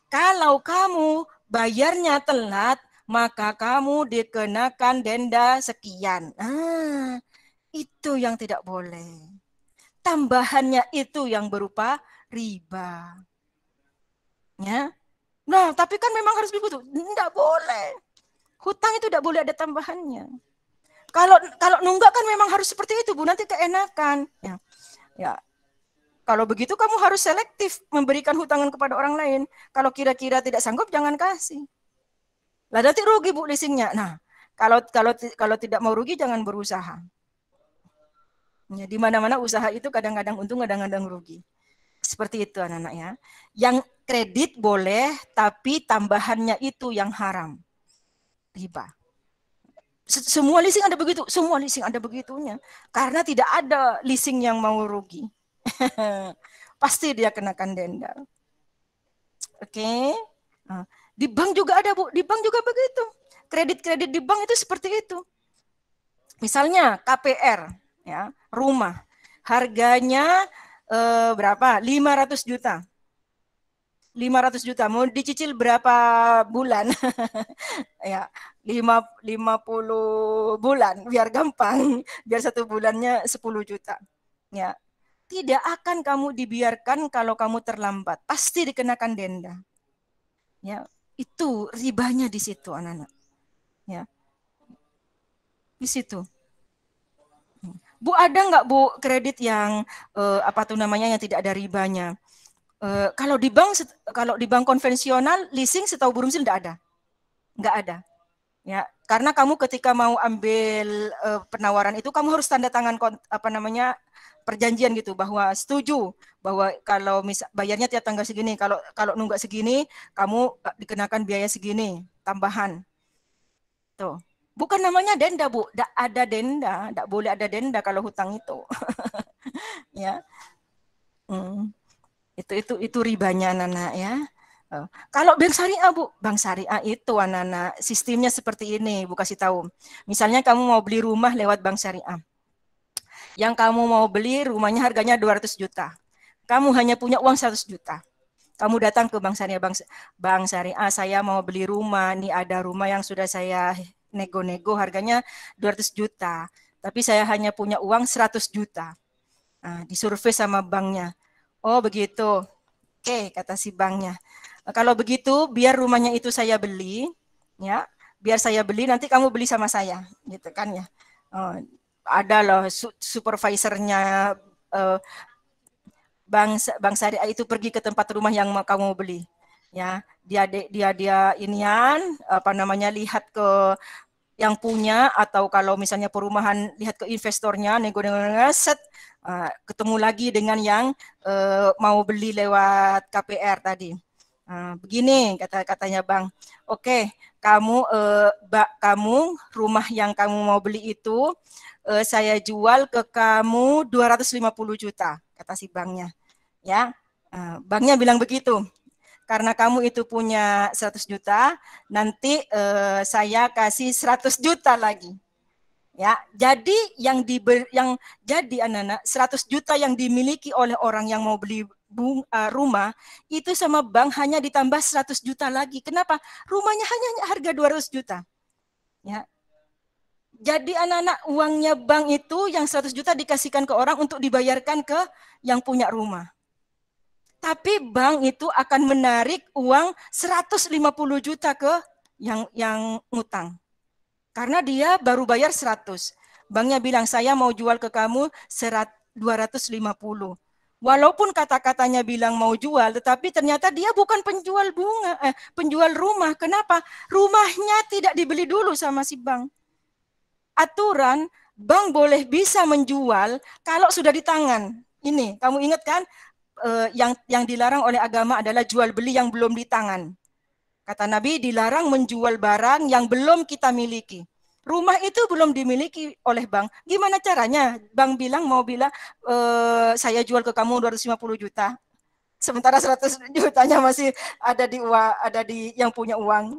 kalau kamu bayarnya telat, maka kamu dikenakan denda sekian. Itu yang tidak boleh. Tambahannya itu yang berupa riba. Ya. Nah, tapi kan memang harus begitu. Tidak boleh. Hutang itu tidak boleh ada tambahannya. Kalau nunggak kan memang harus seperti itu, Bu. Nanti keenakan. Ya. Kalau begitu kamu harus selektif memberikan hutangan kepada orang lain. Kalau kira-kira tidak sanggup jangan kasih. Lah nanti rugi Bu leasingnya. Nah, kalau tidak mau rugi jangan berusaha. Ya, di mana-mana usaha itu kadang-kadang untung, kadang-kadang rugi. Seperti itu anak-anak ya. Yang kredit boleh, tapi tambahannya itu yang haram. Riba. Semua leasing ada begitu, semua leasing ada begitunya. Karena tidak ada leasing yang mau rugi. Pasti dia kenakan denda. Oke. Nah, di bank juga ada Bu, di bank juga begitu. Kredit-kredit di bank itu seperti itu. Misalnya KPR, ya, rumah, harganya berapa? 500 juta. 500 juta, mau dicicil berapa bulan? Ya, 50 bulan, biar gampang. Biar satu bulannya 10 juta. Ya, tidak akan kamu dibiarkan kalau kamu terlambat. Pasti dikenakan denda. Ya, itu ribanya di situ anak-anak. Ya. Di situ. Bu, ada nggak Bu kredit yang yang tidak ada ribanya? Kalau di bank konvensional leasing setahu Bu Rumzil nggak ada. Ya, karena kamu ketika mau ambil penawaran itu kamu harus tanda tangan perjanjian gitu bahwa setuju bahwa kalau bayarnya tiap tanggal segini, kalau nunggak segini kamu dikenakan biaya segini tambahan. Tuh. Bukan namanya denda, Bu. Tidak ada denda, tidak boleh ada denda kalau hutang itu. Ya. Itu ribanya anak-anak ya. Kalau bank syariah, Bu, bank syariah itu anak-anak sistemnya seperti ini, Bu kasih tahu. Misalnya kamu mau beli rumah lewat bank syariah. Yang kamu mau beli rumahnya harganya 200 juta. Kamu hanya punya uang 100 juta. Kamu datang ke bank syariah, bank syariah, saya mau beli rumah, nih ada rumah yang sudah saya nego-nego harganya 200 juta. Tapi saya hanya punya uang 100 juta. Nah, disurvei sama banknya. Oh begitu. Oke, kata si banknya. Kalau begitu, biar rumahnya itu saya beli, ya, biar saya beli, nanti kamu beli sama saya, gitu kan ya. Ada loh supervisornya bank syariah itu pergi ke tempat rumah yang mau kamu beli, ya. Dia inian lihat ke yang punya, atau kalau misalnya perumahan lihat ke investornya, set, ketemu lagi dengan yang mau beli lewat KPR tadi. Begini katanya bang, oke, kamu rumah yang kamu mau beli itu saya jual ke kamu 250 juta, kata si banknya. Ya, banknya bilang begitu. Karena kamu itu punya 100 juta, nanti saya kasih 100 juta lagi. Ya, jadi jadi anak-anak 100 juta yang dimiliki oleh orang yang mau beli rumah itu sama bank hanya ditambah 100 juta lagi. Kenapa? Rumahnya hanya harga 200 juta. Ya. Jadi anak-anak uangnya bank itu yang 100 juta dikasihkan ke orang untuk dibayarkan ke yang punya rumah. Tapi bank itu akan menarik uang 150 juta ke yang ngutang. Karena dia baru bayar 100. Banknya bilang, saya mau jual ke kamu 250. Walaupun kata-katanya bilang mau jual, tetapi ternyata dia bukan penjual rumah. Kenapa? Rumahnya tidak dibeli dulu sama si bank. Aturan, bank boleh bisa menjual kalau sudah di tangan. Ini, kamu ingat kan? Yang dilarang oleh agama adalah jual beli yang belum di tangan. Kata Nabi, dilarang menjual barang yang belum kita miliki. Rumah itu belum dimiliki oleh bank. Gimana caranya? Bank saya jual ke kamu 250 juta. Sementara 100 jutanya masih ada di yang punya uang.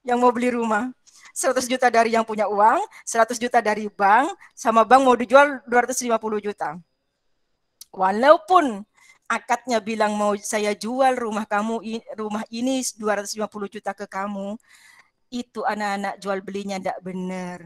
Yang mau beli rumah. 100 juta dari yang punya uang, 100 juta dari bank, sama bank mau dijual 250 juta. Walaupun akadnya bilang mau saya jual rumah ini 250 juta ke kamu, itu anak-anak jual belinya tidak benar.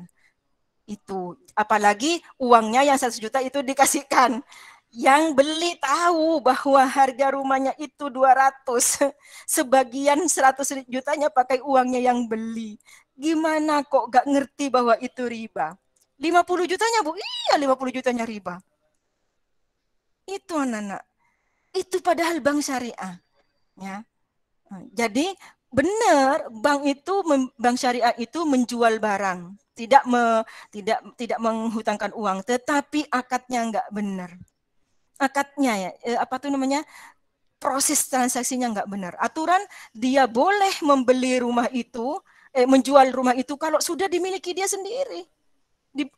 Itu apalagi uangnya yang 100 juta itu dikasihkan. Yang beli tahu bahwa harga rumahnya itu 200. Sebagian 100 jutanya pakai uangnya yang beli. Gimana kok gak ngerti bahwa itu riba? 50 jutanya, Bu. Iya, 50 jutanya riba. Itu anak-anak. Itu padahal bank syariah. Ya. Jadi benar, bank syariah itu menjual barang, tidak menghutangkan uang, tetapi akadnya enggak benar. Akadnya proses transaksinya enggak benar. Aturan dia boleh membeli rumah itu, menjual rumah itu kalau sudah dimiliki dia sendiri.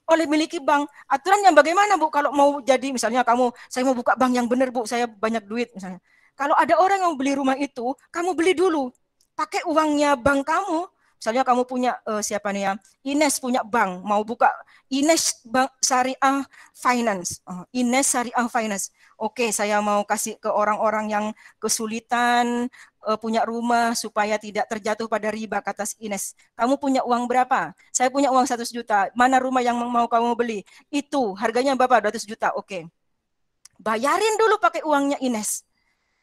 Oleh miliki bank. Aturan yang bagaimana, Bu? Kalau mau jadi misalnya saya mau buka bank yang benar, Bu, saya banyak duit misalnya. Kalau ada orang yang beli rumah itu, kamu beli dulu. Pakai uangnya bank kamu. Misalnya kamu punya siapa nih ya? Ines punya bank, mau buka Ines Bank Syariah Finance. Ines Syariah Finance. Oke, saya mau kasih ke orang-orang yang kesulitan punya rumah supaya tidak terjatuh pada riba, kata Ines. Kamu punya uang berapa? Saya punya uang 100 juta. Mana rumah yang mau kamu beli? Itu harganya berapa? 200 juta. Oke. Bayarin dulu pakai uangnya Ines.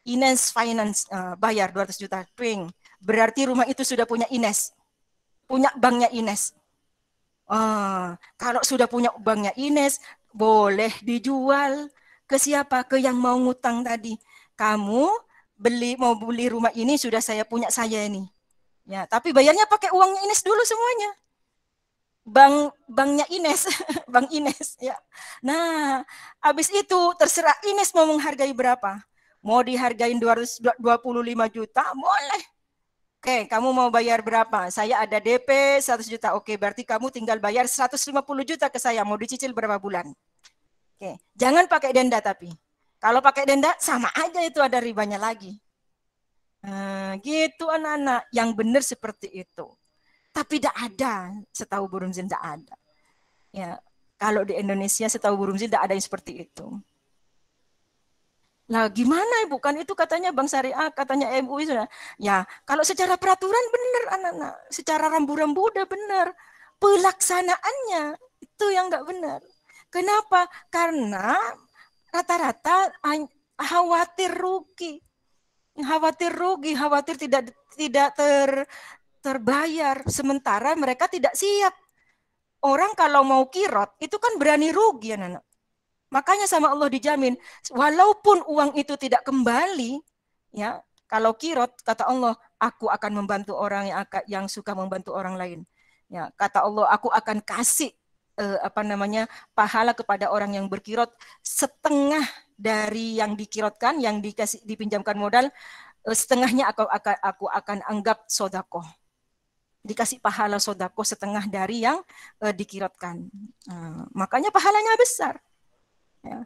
Ines Finance bayar 200 juta. Twing. Berarti rumah itu sudah punya Ines. Punya banknya Ines. Kalau sudah punya banknya Ines, boleh dijual ke siapa? Ke yang mau ngutang tadi. Kamu mau beli rumah ini sudah saya punya saya ini. Ya, tapi bayarnya pakai uangnya Ines dulu semuanya. banknya Ines, Bang Ines ya. Nah, habis itu terserah Ines mau menghargai berapa. Mau dihargain 225 juta, boleh. Oke, kamu mau bayar berapa? Saya ada DP 100 juta. Oke, berarti kamu tinggal bayar 150 juta ke saya. Mau dicicil berapa bulan? Oke, jangan pakai denda tapi. Kalau pakai denda sama aja itu ada ribanya lagi. Nah, gitu anak-anak. Yang benar seperti itu. Tapi tidak ada, setahu Bu Rumzin tidak ada. Ya, kalau di Indonesia setahu Bu Rumzin tidak ada yang seperti itu. Nah, gimana Ibu? Kan itu katanya Bank Syariah, katanya MUI sudah. Ya, kalau secara peraturan benar anak-anak, secara rambu-rambu udah benar. Pelaksanaannya itu yang nggak benar. Kenapa? Karena rata-rata khawatir rugi, khawatir tidak terbayar. Sementara mereka tidak siap. Orang kalau mau kirot itu kan berani rugi anak-anak. Makanya sama Allah dijamin, walaupun uang itu tidak kembali, ya kalau kirot kata Allah, aku akan membantu orang yang suka membantu orang lain. Ya kata Allah, aku akan kasih pahala kepada orang yang berkirot setengah dari yang dikirotkan, yang dipinjamkan modal, setengahnya aku akan anggap sodakoh. Dikasih pahala sodakoh setengah dari yang dikirotkan. Makanya pahalanya besar. Ya.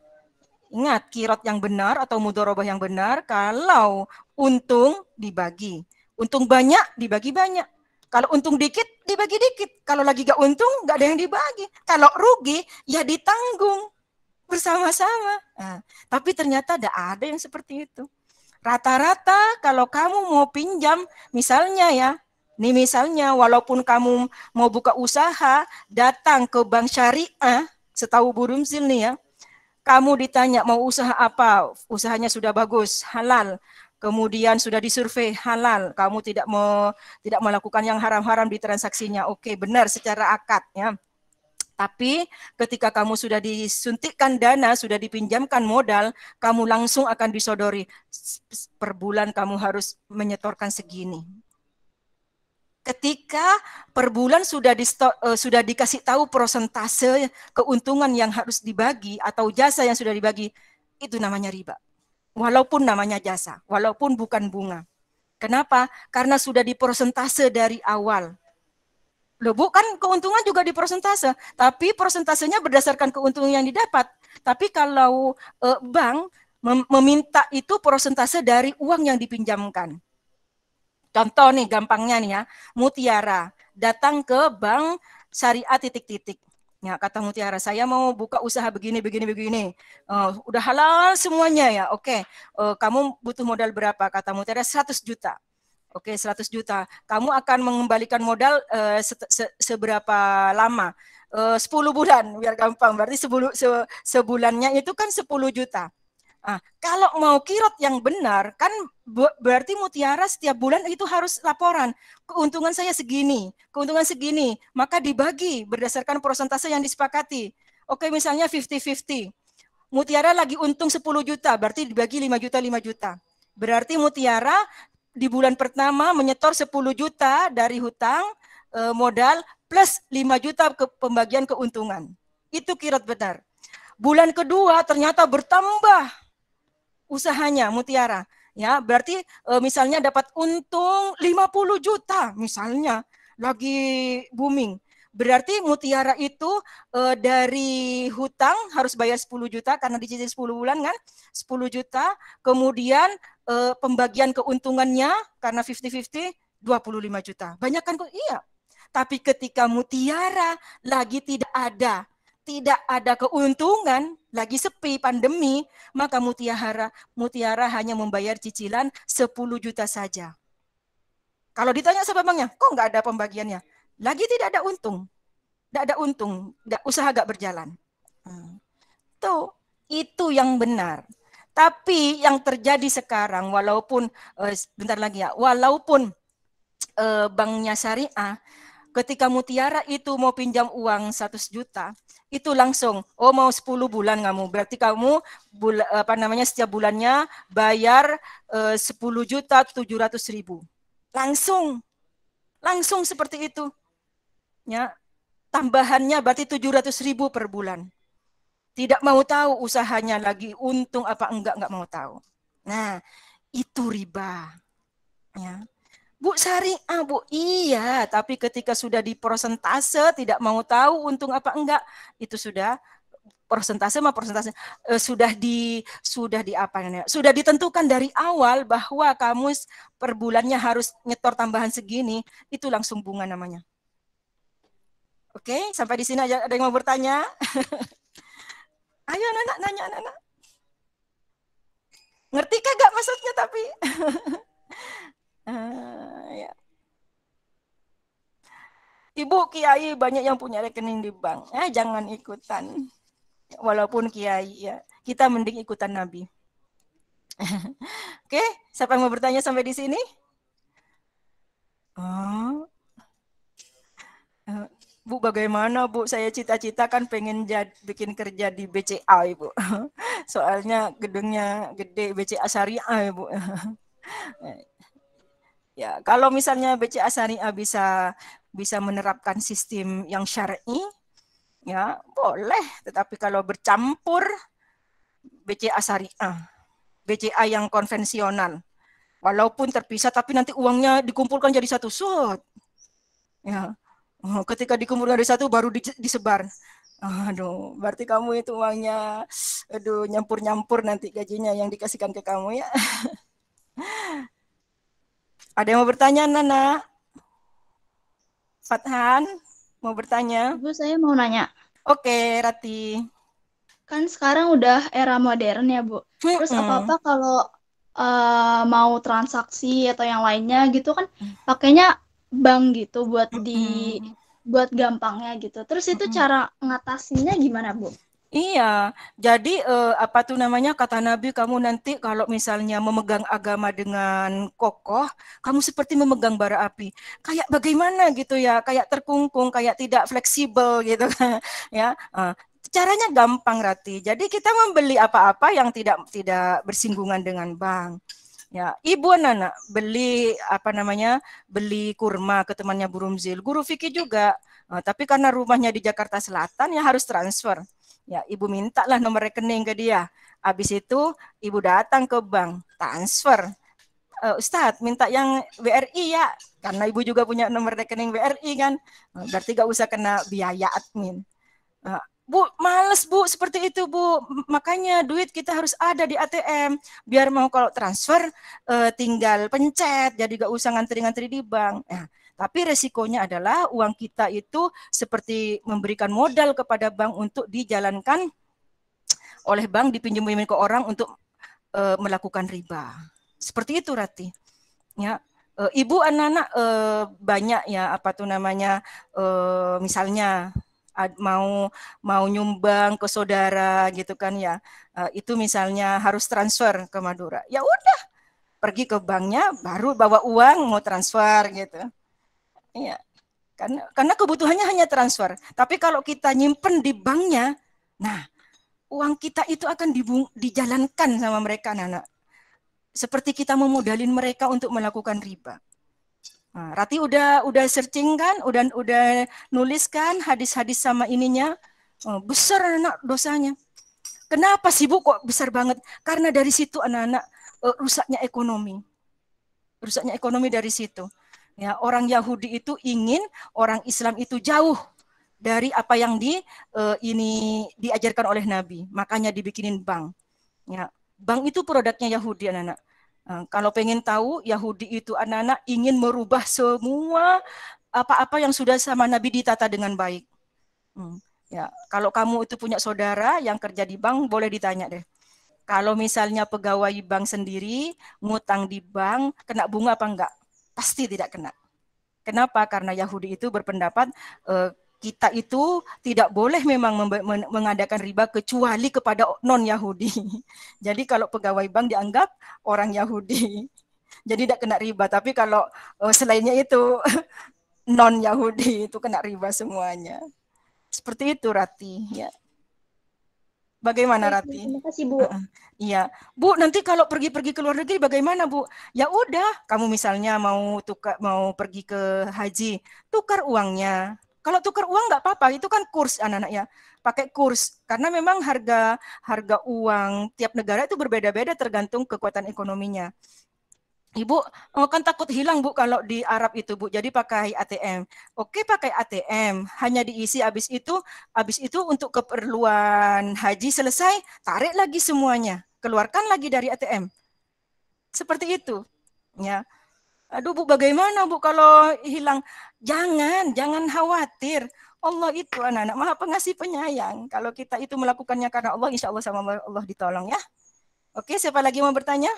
Ingat, kirot yang benar atau mudorobah yang benar, kalau untung dibagi. Untung banyak, dibagi banyak. Kalau untung dikit, dibagi dikit. Kalau lagi gak untung, gak ada yang dibagi. Kalau rugi, ya ditanggung bersama-sama. Nah, tapi ternyata ada yang seperti itu. Rata-rata kalau kamu mau pinjam, misalnya ya, nih misalnya walaupun kamu mau buka usaha, datang ke bank syariah, setahu Bu Rumzil nih ya, kamu ditanya mau usaha apa, usahanya sudah bagus, halal, kemudian sudah disurvei halal, kamu tidak melakukan yang haram-haram di transaksinya, oke benar secara akad ya. Tapi ketika kamu sudah disuntikkan dana, sudah dipinjamkan modal, kamu langsung akan disodori per bulan kamu harus menyetorkan segini. Ketika per bulan sudah dikasih tahu persentase keuntungan yang harus dibagi atau jasa yang sudah dibagi, itu namanya riba. Walaupun namanya jasa, walaupun bukan bunga. Kenapa? Karena sudah dipersentase dari awal. Loh, bukan keuntungan juga dipersentase, tapi persentasenya berdasarkan keuntungan yang didapat. Tapi kalau bank meminta itu persentase dari uang yang dipinjamkan. Contoh nih, gampangnya nih ya, Mutiara datang ke bank syariah titik-titik. Ya, kata Mutiara, saya mau buka usaha begini. Udah halal semuanya ya, oke. Kamu butuh modal berapa? Kata Mutiara, 100 juta. Oke, 100 juta. Kamu akan mengembalikan modal seberapa lama? 10 bulan, biar gampang. Berarti sebulannya itu kan 10 juta. Kalau mau kirot yang benar, kan berarti Mutiara setiap bulan itu harus laporan. Keuntungan saya segini, maka dibagi berdasarkan persentase yang disepakati. Oke, misalnya 50-50. Mutiara lagi untung 10 juta, berarti dibagi 5 juta. Berarti Mutiara di bulan pertama menyetor 10 juta dari hutang modal plus 5 juta ke pembagian keuntungan. Itu kirot benar. Bulan kedua ternyata bertambah usahanya Mutiara, ya berarti misalnya dapat untung 50 juta misalnya, lagi booming. Berarti Mutiara itu dari hutang harus bayar 10 juta karena dicicil 10 bulan kan, 10 juta, kemudian pembagian keuntungannya karena 50-50 25 juta. Banyak kan? Iya. Tapi ketika Mutiara lagi tidak ada keuntungan, lagi sepi pandemi, maka Mutiara hanya membayar cicilan 10 juta saja. Kalau ditanya sama banknya, kok nggak ada pembagiannya? Lagi tidak ada untung. Usaha nggak berjalan. Tuh, itu yang benar. Tapi yang terjadi sekarang, walaupun bentar lagi ya, walaupun banknya syariah, ketika Mutiara itu mau pinjam uang 100 juta, itu langsung, mau 10 bulan kamu, berarti kamu setiap bulannya bayar 10.700.000. Langsung seperti itu. Ya. tambahannya berarti 700.000 per bulan. Tidak mau tahu usahanya lagi untung apa enggak mau tahu. Nah, itu riba. Ya. Bu, syariah, Bu. Iya, tapi ketika sudah di persentase tidak mau tahu untung apa enggak, itu sudah persentase sudah ditentukan dari awal bahwa kamu per bulannya harus nyetor tambahan segini, itu langsung bunga namanya. Oke, sampai di sini ada yang mau bertanya? Ayo anak-anak, nanya anak-anak. Ngerti kagak maksudnya tapi? Ya. Ibu kiai banyak yang punya rekening di bank. Jangan ikutan. Walaupun kiai ya. Kita mending ikutan Nabi. Oke, siapa yang mau bertanya sampai di sini? Oh. Bu, bagaimana Bu? Saya cita-cita kan pengen bikin kerja di BCA, Ibu. Soalnya gedungnya gede, BCA Syariah, Ibu. Ya, kalau misalnya BCA Syariah bisa menerapkan sistem yang syar'i, ya boleh. Tetapi kalau bercampur BCA Syariah, BCA yang konvensional, walaupun terpisah, tapi nanti uangnya dikumpulkan jadi satu sud. Ya, ketika dikumpulkan dari satu baru disebar. Aduh, berarti kamu itu uangnya, aduh nyampur-nyampur nanti gajinya yang dikasihkan ke kamu ya. Ada yang mau bertanya, Nana? Fathan, mau bertanya? Ibu, saya mau nanya. Oke, Rati. Kan sekarang udah era modern ya, Bu. Terus apa-apa kalau mau transaksi atau yang lainnya gitu kan pakainya bank gitu buat gampangnya gitu. Terus itu cara ngatasinnya gimana, Bu? Iya, jadi apa tuh namanya kata Nabi, kamu nanti kalau misalnya memegang agama dengan kokoh, kamu seperti memegang bara api. Kayak bagaimana gitu ya, kayak terkungkung, kayak tidak fleksibel gitu ya. Caranya gampang, Rati. Jadi kita membeli apa-apa yang tidak bersinggungan dengan bank. Ya, Ibu Nana beli beli kurma ke temannya Bu Rumzil, guru fikih juga. Tapi karena rumahnya di Jakarta Selatan ya harus transfer. Ya, ibu mintalah nomor rekening ke dia. Habis itu ibu datang ke bank, transfer. Ustadz, minta yang BRI ya, karena ibu juga punya nomor rekening BRI kan. Berarti gak usah kena biaya admin. Bu, males Bu, seperti itu Bu. Makanya duit kita harus ada di ATM. Biar mau kalau transfer tinggal pencet, jadi gak usah ngantri-ngantri di bank. Tapi resikonya adalah uang kita itu seperti memberikan modal kepada bank untuk dijalankan oleh bank, dipinjam-pinjam ke orang untuk melakukan riba. Seperti itu, Rati. Ya, ibu anak-anak banyak ya misalnya mau nyumbang ke saudara gitu kan ya. Itu misalnya harus transfer ke Madura. Ya udah, pergi ke banknya baru bawa uang mau transfer gitu. Iya, karena kebutuhannya hanya transfer. Tapi kalau kita nyimpen di banknya, nah uang kita itu akan dijalankan sama mereka, anak-anak. Seperti kita memodalin mereka untuk melakukan riba. Nah, Rati udah searching kan, udah nulis kan hadis-hadis sama ininya. Besar anak dosanya. Kenapa sih Bu kok besar banget? Karena dari situ anak-anak rusaknya ekonomi. Rusaknya ekonomi dari situ. Ya, orang Yahudi itu ingin orang Islam itu jauh dari apa yang diajarkan oleh Nabi. Makanya dibikinin bank. Ya, bank itu produknya Yahudi, anak-anak. Kalau pengen tahu, Yahudi itu anak-anak ingin merubah semua apa-apa yang sudah sama Nabi ditata dengan baik. Ya, kalau kamu itu punya saudara yang kerja di bank, boleh ditanya deh. Kalau misalnya pegawai bank sendiri ngutang di bank, kena bunga apa enggak? Pasti tidak kena. Kenapa? Karena Yahudi itu berpendapat kita itu tidak boleh memang mengadakan riba kecuali kepada non-Yahudi. Jadi kalau pegawai bank dianggap orang Yahudi. Jadi tidak kena riba. Tapi kalau selainnya itu non-Yahudi itu kena riba semuanya. Seperti itu, Rati. Ya. Bagaimana, Rati? Terima kasih, Bu. Iya, Bu. Nanti kalau pergi ke luar negeri, bagaimana, Bu? Ya udah, kamu misalnya mau pergi ke haji, tukar uangnya. Kalau tukar uang nggak apa-apa, itu kan kurs anak-anak ya. Pakai kurs karena memang harga uang tiap negara itu berbeda-beda tergantung kekuatan ekonominya. Ibu kan takut hilang Bu kalau di Arab itu Bu. Jadi pakai ATM. Oke, pakai ATM, hanya diisi habis itu untuk keperluan haji selesai, tarik lagi semuanya, keluarkan lagi dari ATM. Seperti itu. Ya. Aduh Bu, bagaimana Bu kalau hilang? Jangan khawatir. Allah itu anak-anak Maha Pengasih Penyayang. Kalau kita itu melakukannya karena Allah, insya Allah sama Allah ditolong ya. Oke, siapa lagi mau bertanya?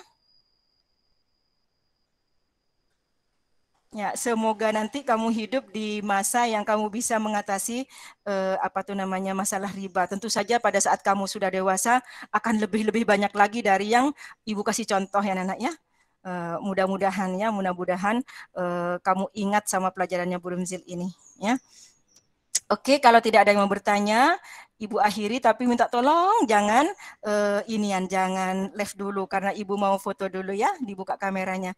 Ya, semoga nanti kamu hidup di masa yang kamu bisa mengatasi masalah riba. Tentu saja pada saat kamu sudah dewasa akan lebih banyak lagi dari yang Ibu kasih contoh ya anak ya. Mudah-mudahan kamu ingat sama pelajarannya Bu Rumzil ini ya. Oke, kalau tidak ada yang mau bertanya, Ibu akhiri tapi minta tolong jangan jangan live dulu karena Ibu mau foto dulu ya, dibuka kameranya.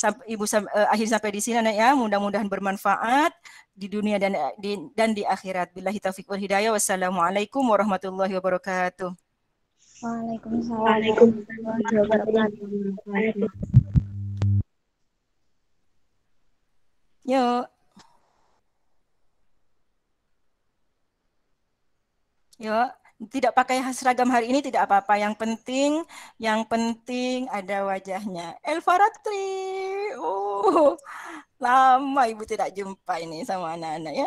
Ibu akhir sampai di sini anak ya, mudah-mudahan bermanfaat di dunia dan di akhirat. Billahi taufiq wal hidayah. Wassalamualaikum warahmatullahi wabarakatuh. Waalaikumsalam warahmatullahi wabarakatuh. Yuk. Yuk. Tidak pakai seragam hari ini tidak apa-apa. Yang penting ada wajahnya. Elfaratri. Lama Ibu tidak jumpa ini sama anak-anak ya.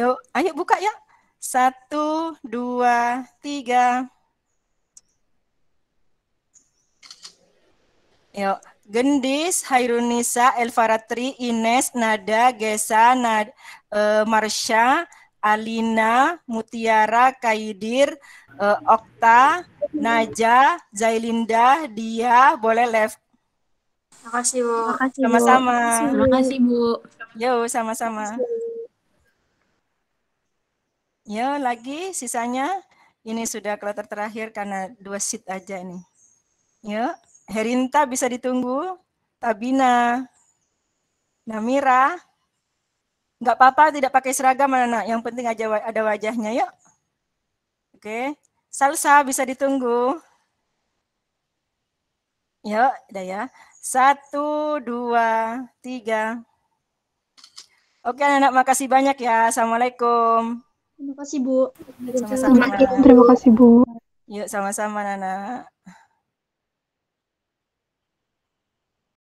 Yuk, ayo buka ya. 1, 2, 3. Yuk, Gendis, Hairunisa, Elfaratri, Ines, Nada, Gesa, Marsha, Alina, Mutiara, Kaidir, Okta, Naja, Zailinda, Dia, boleh left. Makasih Bu. Sama-sama. Makasih Bu. Yo, sama-sama. Yo, lagi sisanya. Ini sudah kloter terakhir karena 2 sheet aja ini. Yo, Herinta bisa ditunggu. Tabina, Namira. Nggak apa-apa tidak pakai seragam anak-anak. Yang penting aja ada wajahnya yuk. Oke. Salsa bisa ditunggu. Yuk, udah ya. 1, 2, 3. Oke anak-anak, makasih banyak ya. Assalamualaikum. Terima kasih Bu. Sama-sama. Terima kasih Bu. Yuk sama-sama anak-anak.